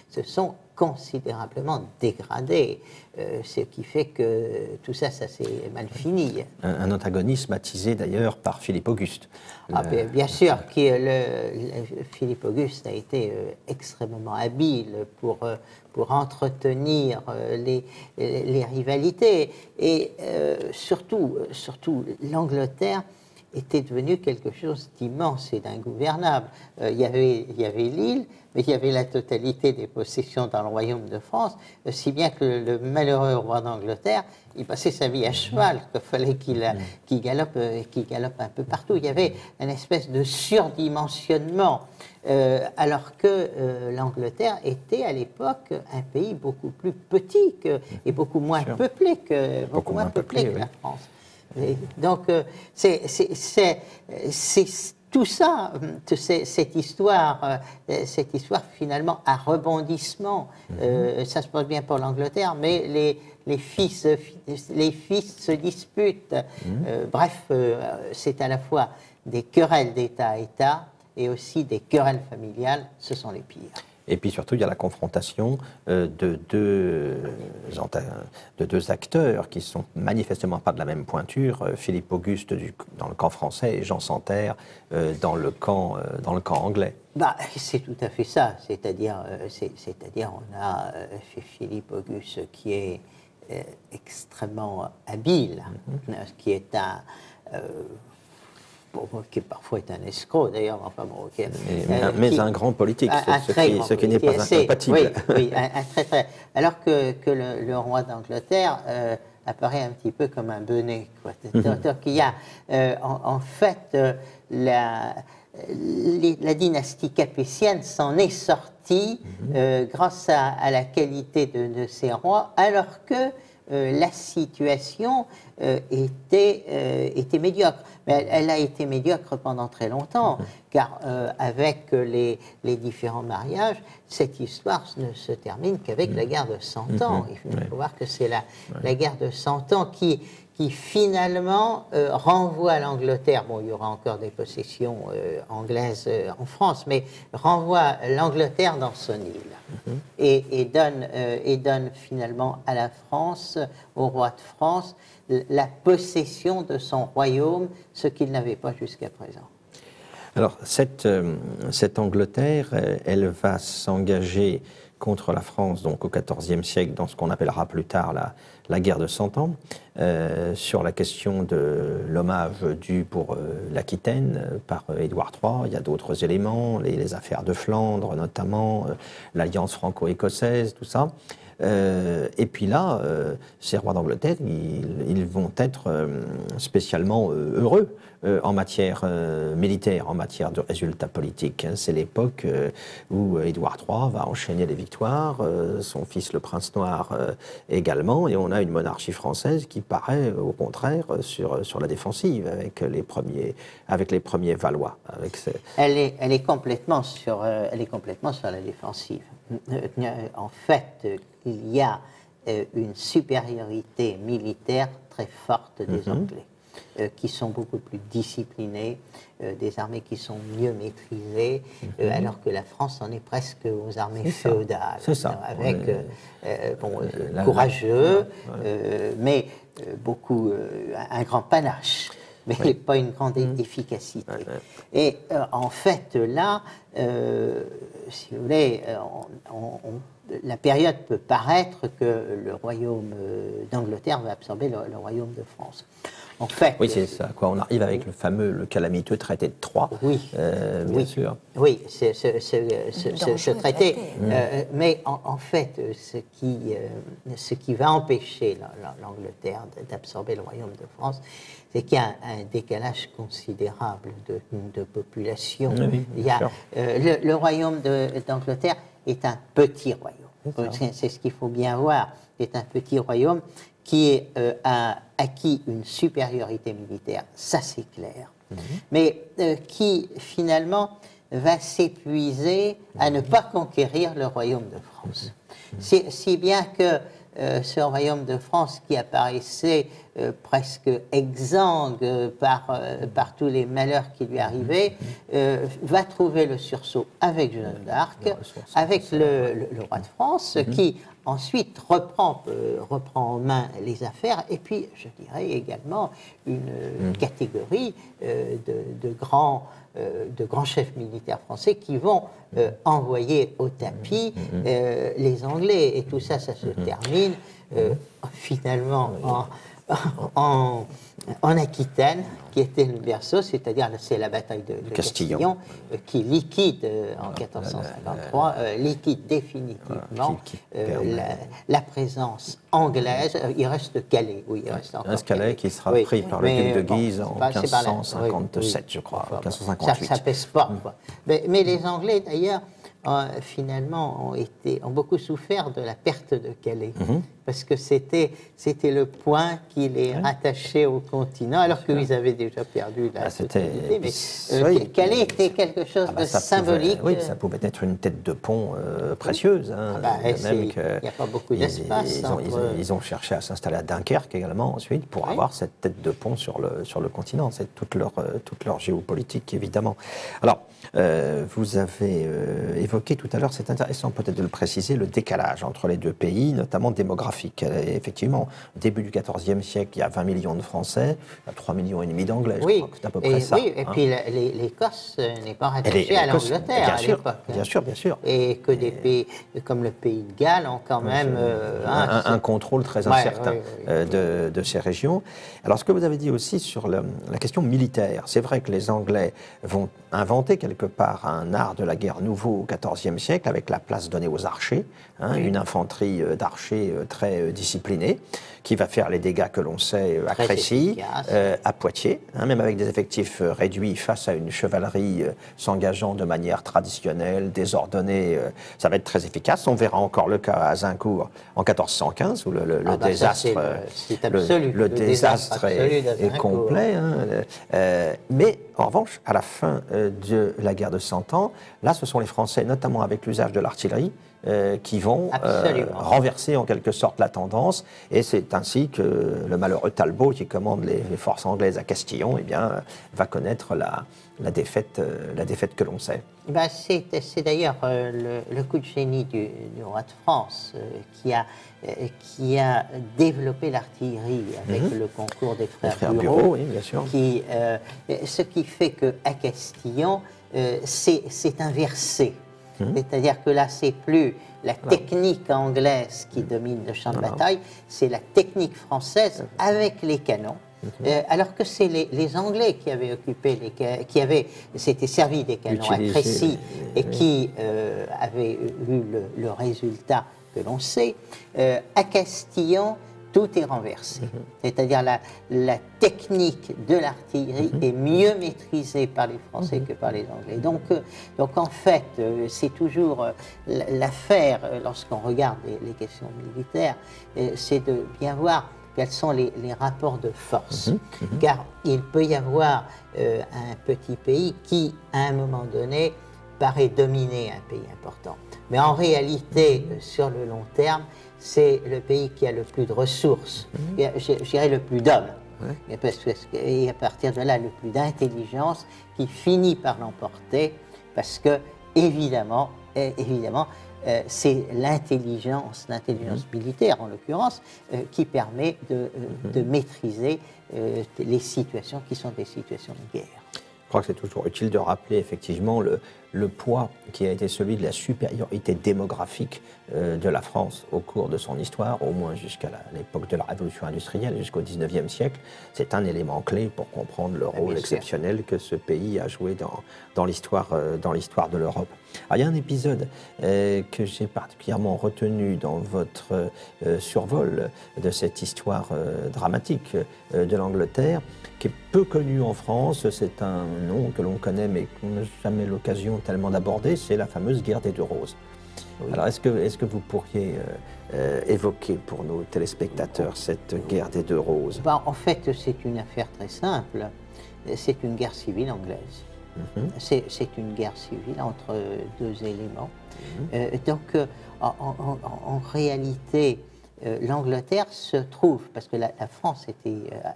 se sont considérablement dégradées, ce qui fait que tout ça, ça s'est mal fini. Un antagonisme attisé d'ailleurs par Philippe Auguste. Bien sûr, Philippe Auguste a été extrêmement habile pour entretenir les rivalités, et surtout l'Angleterre était devenue quelque chose d'immense et d'ingouvernable. Il y avait l'île, mais il y avait la totalité des possessions dans le royaume de France, si bien que le malheureux roi d'Angleterre, il passait sa vie à cheval, qu'il fallait qu'il galope un peu partout. Il y avait une espèce de surdimensionnement, alors que l'Angleterre était à l'époque un pays beaucoup plus petit et beaucoup moins peuplé que la France. Et donc, c'est tout ça, cette histoire finalement à rebondissement. Ça se passe bien pour l'Angleterre, mais les fils se disputent. Bref, c'est à la fois des querelles d'État à État et aussi des querelles familiales, ce sont les pires. Et puis surtout, il y a la confrontation de deux acteurs qui sont manifestement pas de la même pointure. Philippe Auguste dans le camp français et Jean Santerre dans le camp anglais. C'est tout à fait ça. C'est-à-dire, on a Philippe Auguste qui est extrêmement habile, qui est qui parfois est un escroc d'ailleurs, enfin bon, mais un grand politique, ce qui n'est pas incompatible. Oui, un très. Alors que le roi d'Angleterre apparaît un petit peu comme un benet, quoi. Donc il y a en fait la dynastie capétienne s'en est sortie grâce à la qualité de ses rois, alors que la situation était médiocre. Mais elle a été médiocre pendant très longtemps, car avec les différents mariages, cette histoire ne se termine qu'avec la guerre de 100 ans. Il faut voir que c'est la guerre de 100 ans qui finalement renvoie l'Angleterre, bon, il y aura encore des possessions anglaises en France, mais renvoie l'Angleterre dans son île et donne finalement à la France, au roi de France, la possession de son royaume, ce qu'il n'avait pas jusqu'à présent. Alors, cette Angleterre, elle va s'engager contre la France, donc au XIVe siècle, dans ce qu'on appellera plus tard la guerre de 100 ans, sur la question de l'hommage dû pour l'Aquitaine par Édouard III. Il y a d'autres éléments, les affaires de Flandre notamment, l'alliance franco-écossaise, tout ça. Et puis là, ces rois d'Angleterre, ils vont être spécialement heureux en matière militaire, en matière de résultats politiques. C'est l'époque où Édouard III va enchaîner les victoires, son fils le prince noir également, et on a une monarchie française qui paraît au contraire sur la défensive avec les premiers Valois. Elle est complètement sur la défensive. En fait, il y a une supériorité militaire très forte des Anglais, qui sont beaucoup plus disciplinés, des armées qui sont mieux maîtrisées, alors que la France en est presque aux armées féodales. C'est ça. Avec, courageux, mais beaucoup, un grand panache, mais pas une grande efficacité. Et en fait, là, si vous voulez, la période peut paraître que le royaume d'Angleterre va absorber le royaume de France. En fait, oui, c'est ça. On arrive avec le calamiteux traité de Troyes, bien sûr. Oui, ce traité. Mais en fait, ce qui va empêcher l'Angleterre d'absorber le royaume de France, c'est qu'il y a un décalage considérable de population. Oui, le royaume d'Angleterre est un petit royaume. C'est ce qu'il faut bien voir. C'est un petit royaume qui a acquis une supériorité militaire, ça c'est clair, mais qui finalement va s'épuiser à ne pas conquérir le royaume de France. Si bien que ce royaume de France qui apparaissait presque exsangue par tous les malheurs qui lui arrivaient, va trouver le sursaut avec Jeanne d'Arc, avec le roi de France, qui ensuite reprend en main les affaires, et puis je dirais également une catégorie de grands chefs militaires français qui vont envoyer au tapis les Anglais. Et tout ça, ça se termine finalement en Aquitaine, qui était le berceau, c'est-à-dire c'est la bataille de Castillon, qui liquide en 1453, liquide définitivement la présence anglaise. Il reste Calais, oui, il reste encore Calais qui sera pris par le duc de Guise en 1557, je crois, 1558. Ça pèse pas, quoi. Mais les Anglais, d'ailleurs, finalement, ont beaucoup souffert de la perte de Calais, parce que c'était le point qui les rattachait au continent, alors qu'ils avaient déjà perdu la totalité. Mais Calais était quelque chose de symbolique. Oui, ça pouvait être une tête de pont précieuse. Il n'y a pas beaucoup d'espace. Ils ont cherché à s'installer à Dunkerque également ensuite pour avoir cette tête de pont sur le continent. C'est toute leur géopolitique, évidemment. Alors, vous avez évoqué tout à l'heure, c'est intéressant peut-être de le préciser, le décalage entre les deux pays, notamment démographique. Et effectivement, au début du XIVe siècle, il y a 20 millions de Français, il y a 3,5 millions d'Anglais, je crois que c'est à peu près ça. Oui, et puis l'Écosse n'est pas rattachée à l'Angleterre à l'époque. Bien sûr, bien sûr. Et que des pays comme le pays de Galles ont quand même un contrôle très incertain de ces régions. Alors, ce que vous avez dit aussi sur la question militaire, c'est vrai que les Anglais vont inventer quelque part un art de la guerre nouveau au XIVe siècle avec la place donnée aux archers, une infanterie d'archers très disciplinée qui va faire les dégâts que l'on sait à Crécy, à Poitiers, même avec des effectifs réduits face à une chevalerie s'engageant de manière traditionnelle, désordonnée, ça va être très efficace. On verra encore le cas à Azincourt en 1415 où le désastre est complet. Mais en revanche, à la fin de la guerre de 100 ans, là ce sont les Français, notamment avec l'usage de l'artillerie, qui vont renverser en quelque sorte la tendance, et c'est ainsi que le malheureux Talbot, qui commande les forces anglaises à Castillon, va connaître la défaite que l'on sait. C'est d'ailleurs le coup de génie du roi de France qui a développé l'artillerie avec le concours des frères Bureau, oui, bien sûr. Ce qui fait qu'à Castillon, c'est inversé. C'est-à-dire que là, c'est plus la technique anglaise qui domine le champ de bataille, c'est la technique française avec les canons. Alors que c'est les Anglais qui avaient occupé s'étaient servis des canons à Crécy et qui avaient eu le résultat que l'on sait. À Castillon, tout est renversé. C'est-à-dire la technique de l'artillerie est mieux maîtrisée par les Français que par les Anglais. Donc en fait, c'est toujours l'affaire, lorsqu'on regarde les questions militaires, c'est de bien voir quels sont les rapports de force. Car il peut y avoir un petit pays qui, à un moment donné, paraît dominer un pays important. Mais en réalité, sur le long terme, c'est le pays qui a le plus de ressources, je dirais le plus d'hommes, et à partir de là, le plus d'intelligence qui finit par l'emporter, parce que, évidemment, c'est l'intelligence militaire, en l'occurrence, qui permet de maîtriser les situations qui sont des situations de guerre. Je crois que c'est toujours utile de rappeler effectivement le poids qui a été celui de la supériorité démographique de la France au cours de son histoire, au moins jusqu'à l'époque de la Révolution industrielle, jusqu'au XIXe siècle. C'est un élément clé pour comprendre le rôle exceptionnel que ce pays a joué dans l'histoire de l'Europe. Alors, il y a un épisode que j'ai particulièrement retenu dans votre survol de cette histoire dramatique de l'Angleterre, qui est peu connu en France. C'est un nom que l'on connaît mais qu'on n'a jamais l'occasion tellement d'aborder, c'est la fameuse guerre des Deux Roses. Oui. Alors, est-ce que vous pourriez évoquer pour nos téléspectateurs cette guerre des deux roses? Ben, en fait, c'est une affaire très simple. C'est une guerre civile anglaise. C'est une guerre civile entre deux éléments. Donc, en réalité, l'Angleterre se trouve, parce que la France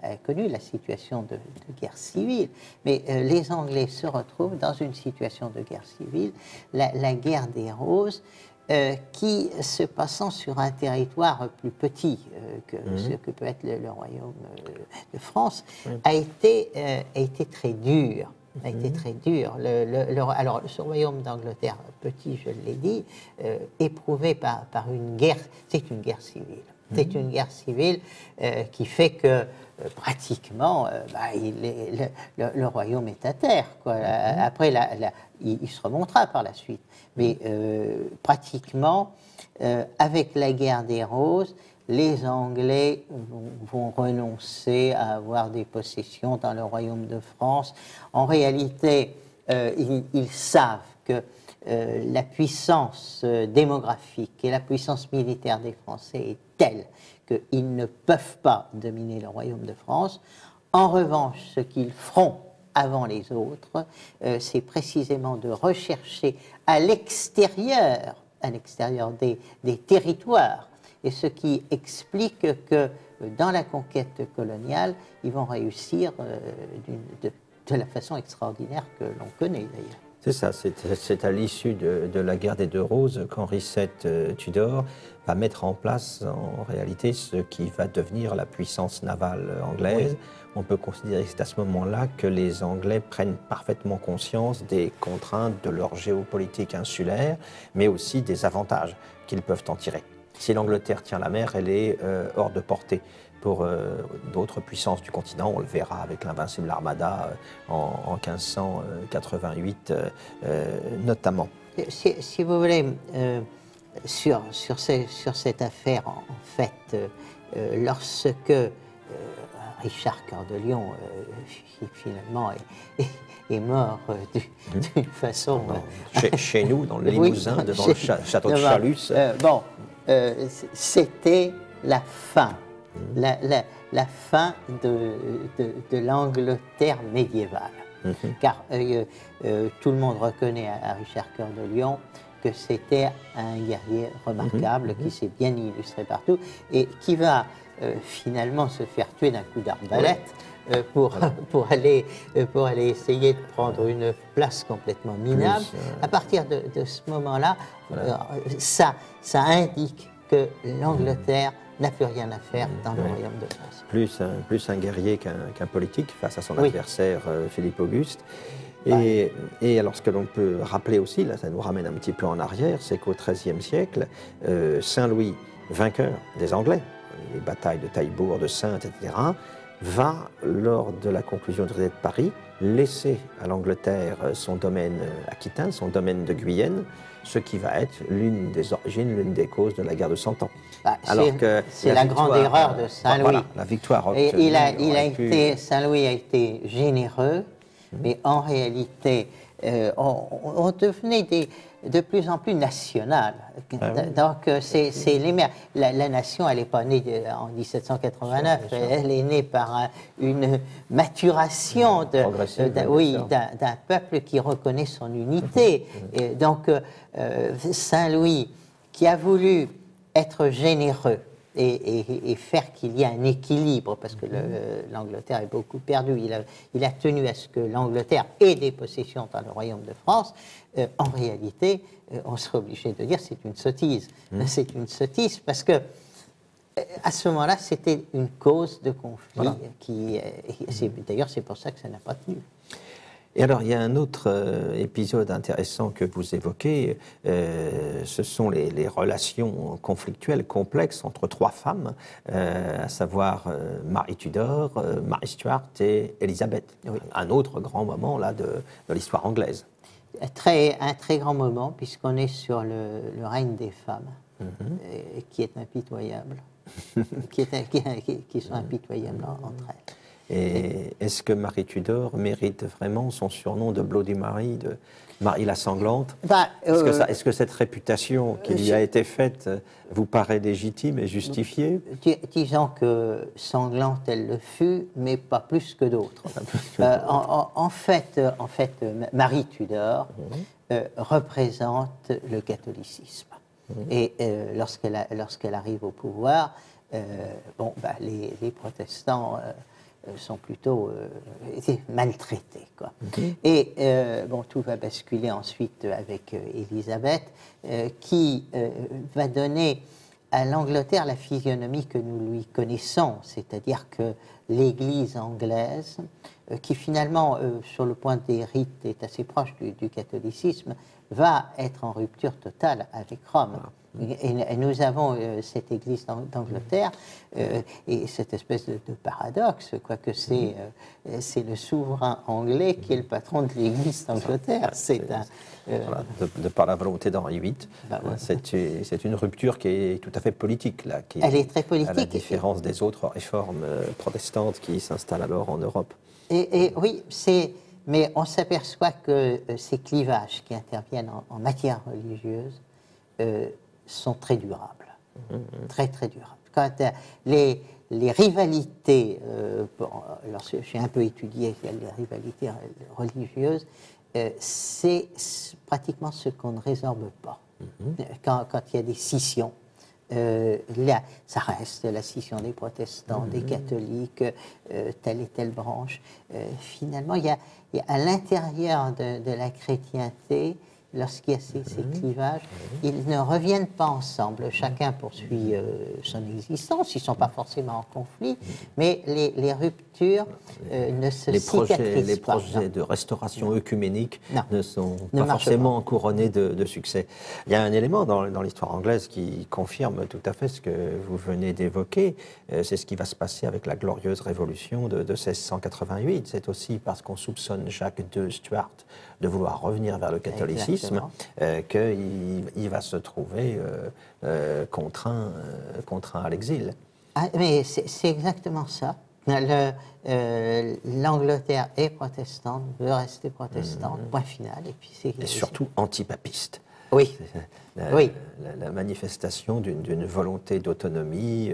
a connu la situation de guerre civile, mais les Anglais se retrouvent dans une situation de guerre civile, la guerre des Roses, qui, se passant sur un territoire plus petit que ce que peut être le royaume de France, a été très dur. A été très dur. Alors, ce royaume d'Angleterre, petit, je l'ai dit, éprouvé par une guerre, c'est une guerre civile. C'est une guerre civile qui fait que pratiquement, le royaume est à terre, quoi. Après, il se remontera par la suite. Mais pratiquement, avec la guerre des Roses, les Anglais vont renoncer à avoir des possessions dans le royaume de France. En réalité, ils savent que la puissance démographique et la puissance militaire des Français est telle qu'ils ne peuvent pas dominer le royaume de France. En revanche, ce qu'ils feront avant les autres, c'est précisément de rechercher à l'extérieur des territoires, et ce qui explique que dans la conquête coloniale, ils vont réussir de la façon extraordinaire que l'on connaît d'ailleurs. C'est ça, c'est à l'issue de la guerre des deux roses qu'Henri VII Tudor va mettre en place en réalité ce qui va devenir la puissance navale anglaise. Oui. On peut considérer que c'est à ce moment-là que les Anglais prennent parfaitement conscience des contraintes de leur géopolitique insulaire, mais aussi des avantages qu'ils peuvent en tirer. Si l'Angleterre tient la mer, elle est hors de portée pour d'autres puissances du continent. On le verra avec l'invincible Armada en 1588 notamment. Si vous voulez, sur cette affaire, en fait, lorsque Richard Cœur de Lion finalement est mort d'une façon... Chez nous, dans le Limousin, devant le château de Chalus. C'était la fin. La fin de l'Angleterre médiévale. Car tout le monde reconnaît à Richard Cœur de Lion que c'était un guerrier remarquable qui s'est bien illustré partout et qui va finalement se faire tuer d'un coup d'arbalète pour aller essayer de prendre une place complètement minable. À partir de ce moment-là, ça indique que l'Angleterre n'a plus rien à faire dans le royaume de France. Plus un guerrier qu'un politique face à son adversaire Philippe Auguste. Et alors ce que l'on peut rappeler aussi, là ça nous ramène un petit peu en arrière, c'est qu'au XIIIe siècle, Saint-Louis, vainqueur des Anglais, les batailles de Taillebourg, de Saintes, etc., va, lors de la conclusion du traité de Paris, laisser à l'Angleterre son domaine aquitain, son domaine de Guyenne, ce qui va être l'une des origines, l'une des causes de la guerre de 100 ans. C'est la grande erreur de Saint-Louis. Voilà, la victoire obtenue. Saint-Louis a été généreux, mais en réalité, on devenait de plus en plus national. Donc, c'est les maires. La nation, elle n'est pas née en 1789, elle est née par une maturation d'un peuple qui reconnaît son unité. Et donc, Saint-Louis, qui a voulu être généreux et faire qu'il y ait un équilibre, parce que l'Angleterre est beaucoup perdue. Il a tenu à ce que l'Angleterre ait des possessions dans le royaume de France. En réalité, on serait obligé de dire que c'est une sottise. C'est une sottise parce que, à ce moment-là, c'était une cause de conflit. D'ailleurs, c'est pour ça que ça n'a pas tenu. Et alors, il y a un autre épisode intéressant que vous évoquez, ce sont les relations conflictuelles complexes entre trois femmes, à savoir Marie Tudor, Marie Stuart et Élisabeth. Oui. Un autre grand moment là, de l'histoire anglaise. Un très grand moment, puisqu'on est sur le règne des femmes, qui est impitoyable, qui sont impitoyables entre elles. Et est-ce que Marie Tudor mérite vraiment son surnom de Bloody Mary, de Marie la sanglante? Est-ce que cette réputation qui lui a été faite vous paraît légitime et justifiée? Disons que sanglante elle le fut, mais pas plus que d'autres. En fait, Marie Tudor représente le catholicisme. Et lorsqu'elle arrive au pouvoir, les protestants sont plutôt maltraités, quoi. Et tout va basculer ensuite avec Élisabeth, qui va donner à l'Angleterre la physionomie que nous lui connaissons, c'est-à-dire que l'Église anglaise, qui finalement, sur le point des rites, est assez proche du catholicisme, va être en rupture totale avec Rome. Et nous avons cette Église d'Angleterre et cette espèce de paradoxe, quoique c'est le souverain anglais qui est le patron de l'Église d'Angleterre. De par la volonté d'Henri VIII, c'est une rupture qui est tout à fait politique, là, elle est très politique. À la différence des autres réformes protestantes qui s'installent alors en Europe. Oui, mais on s'aperçoit que ces clivages qui interviennent en matière religieuse sont très durables, très très durables. Quand les rivalités, j'ai un peu étudié les rivalités religieuses, c'est pratiquement ce qu'on ne résorbe pas. Quand il y a des scissions, là, ça reste la scission des protestants, des catholiques, telle et telle branche. Finalement, il y a à l'intérieur de la chrétienté, lorsqu'il y a ces clivages, ils ne reviennent pas ensemble. Chacun poursuit son existence, ils ne sont pas forcément en conflit, mais les ruptures ne se cicatrisent pas. Les projets de restauration œcuménique ne sont pas forcément couronnés de succès. Il y a un élément dans l'histoire anglaise qui confirme tout à fait ce que vous venez d'évoquer. C'est ce qui va se passer avec la glorieuse révolution de 1688. C'est aussi parce qu'on soupçonne Jacques II Stuart de vouloir revenir vers le catholicisme qu'il va se trouver contraint à l'exil. Mais c'est exactement ça. L'Angleterre est protestante, veut rester protestante, point final. Et surtout antipapiste. Oui. La manifestation d'une volonté d'autonomie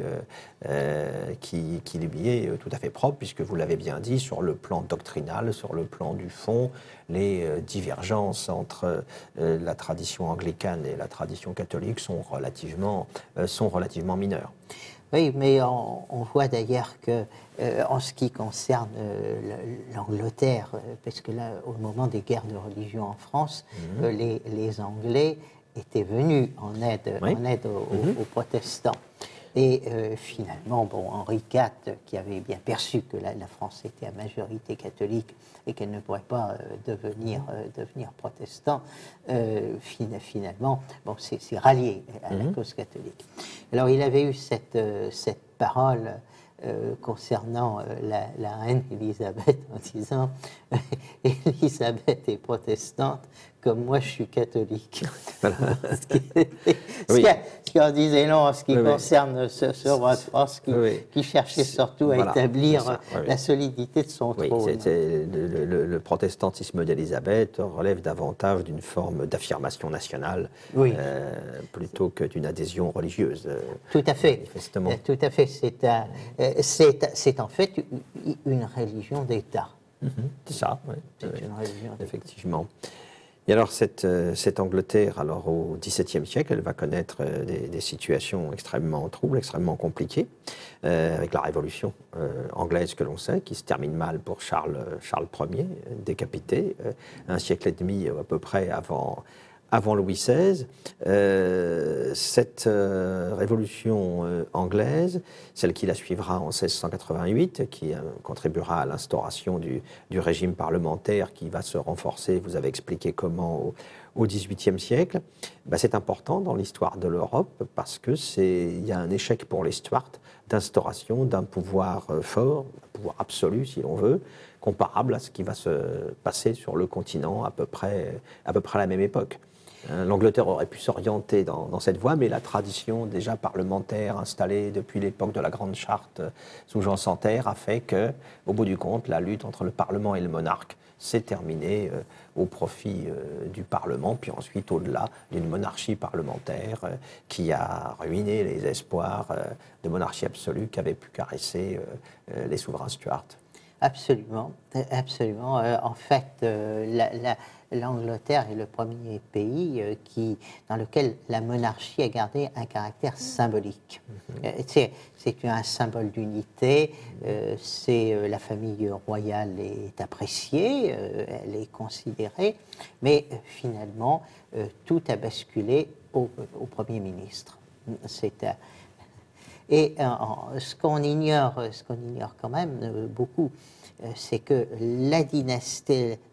qui lui est tout à fait propre, puisque vous l'avez bien dit, sur le plan doctrinal, sur le plan du fond, les divergences entre la tradition anglicane et la tradition catholique sont relativement mineures. Oui, mais on voit d'ailleurs que, en ce qui concerne l'Angleterre, parce que là, au moment des guerres de religion en France, les Anglais étaient venus en aide aux protestants. Et finalement, Henri IV, qui avait bien perçu que la France était à majorité catholique et qu'elle ne pourrait pas devenir protestant, finalement, c'est rallié à la cause catholique. Alors, il avait eu cette parole concernant la reine Élisabeth en disant Élisabeth est protestante comme moi je suis catholique. Voilà. Ce qui en disait long en ce qui concerne ce roi de France qui cherchait surtout à établir la solidité de son trône. Le protestantisme d'Élisabeth relève davantage d'une forme d'affirmation nationale plutôt que d'une adhésion religieuse. Tout à fait. Manifestement. Tout à fait. C'est en fait une religion d'État. C'est ça, oui. C'est une religion d'État. Effectivement. Et alors, cette Angleterre, alors, au XVIIe siècle, elle va connaître des situations extrêmement troubles, extrêmement compliquées, avec la Révolution anglaise que l'on sait, qui se termine mal pour Charles Ier, décapité, un siècle et demi à peu près avant Louis XVI. Cette révolution anglaise, celle qui la suivra en 1688, qui contribuera à l'instauration du régime parlementaire qui va se renforcer, vous avez expliqué comment au XVIIIe siècle, c'est important dans l'histoire de l'Europe parce qu'il y a un échec pour les Stuarts d'instauration d'un pouvoir fort, un pouvoir absolu si l'on veut, comparable à ce qui va se passer sur le continent à peu près à la même époque. L'Angleterre aurait pu s'orienter dans cette voie, mais la tradition déjà parlementaire installée depuis l'époque de la Grande Charte sous Jean Santerre a fait que, au bout du compte, la lutte entre le Parlement et le monarque s'est terminée au profit du Parlement, puis ensuite au-delà d'une monarchie parlementaire qui a ruiné les espoirs de monarchie absolue qu'avaient pu caresser les souverains Stuarts. Absolument, absolument. En fait, l'Angleterre est le premier pays dans lequel la monarchie a gardé un caractère symbolique. C'est un symbole d'unité, la famille royale est appréciée, elle est considérée, mais finalement, tout a basculé au Premier ministre. Et ce qu'on ignore quand même beaucoup, c'est que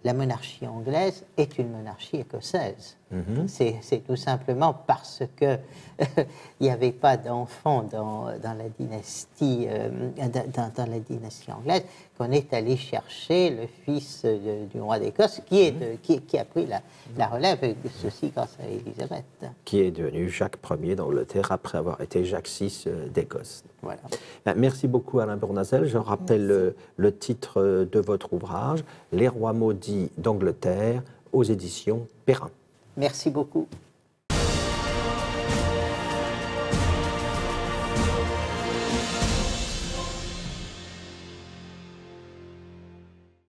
la monarchie anglaise est une monarchie écossaise. C'est tout simplement parce que il n'y avait pas d'enfants dans la dynastie anglaise qu'on est allé chercher le fils du roi d'Écosse qui a pris la relève, ceci grâce à Élisabeth. Qui est devenu Jacques Ier d'Angleterre après avoir été Jacques VI d'Écosse. Voilà. Merci beaucoup Alain Bournazel. Je rappelle le titre de votre ouvrage, Les rois maudits d'Angleterre, aux éditions Perrin. Merci beaucoup.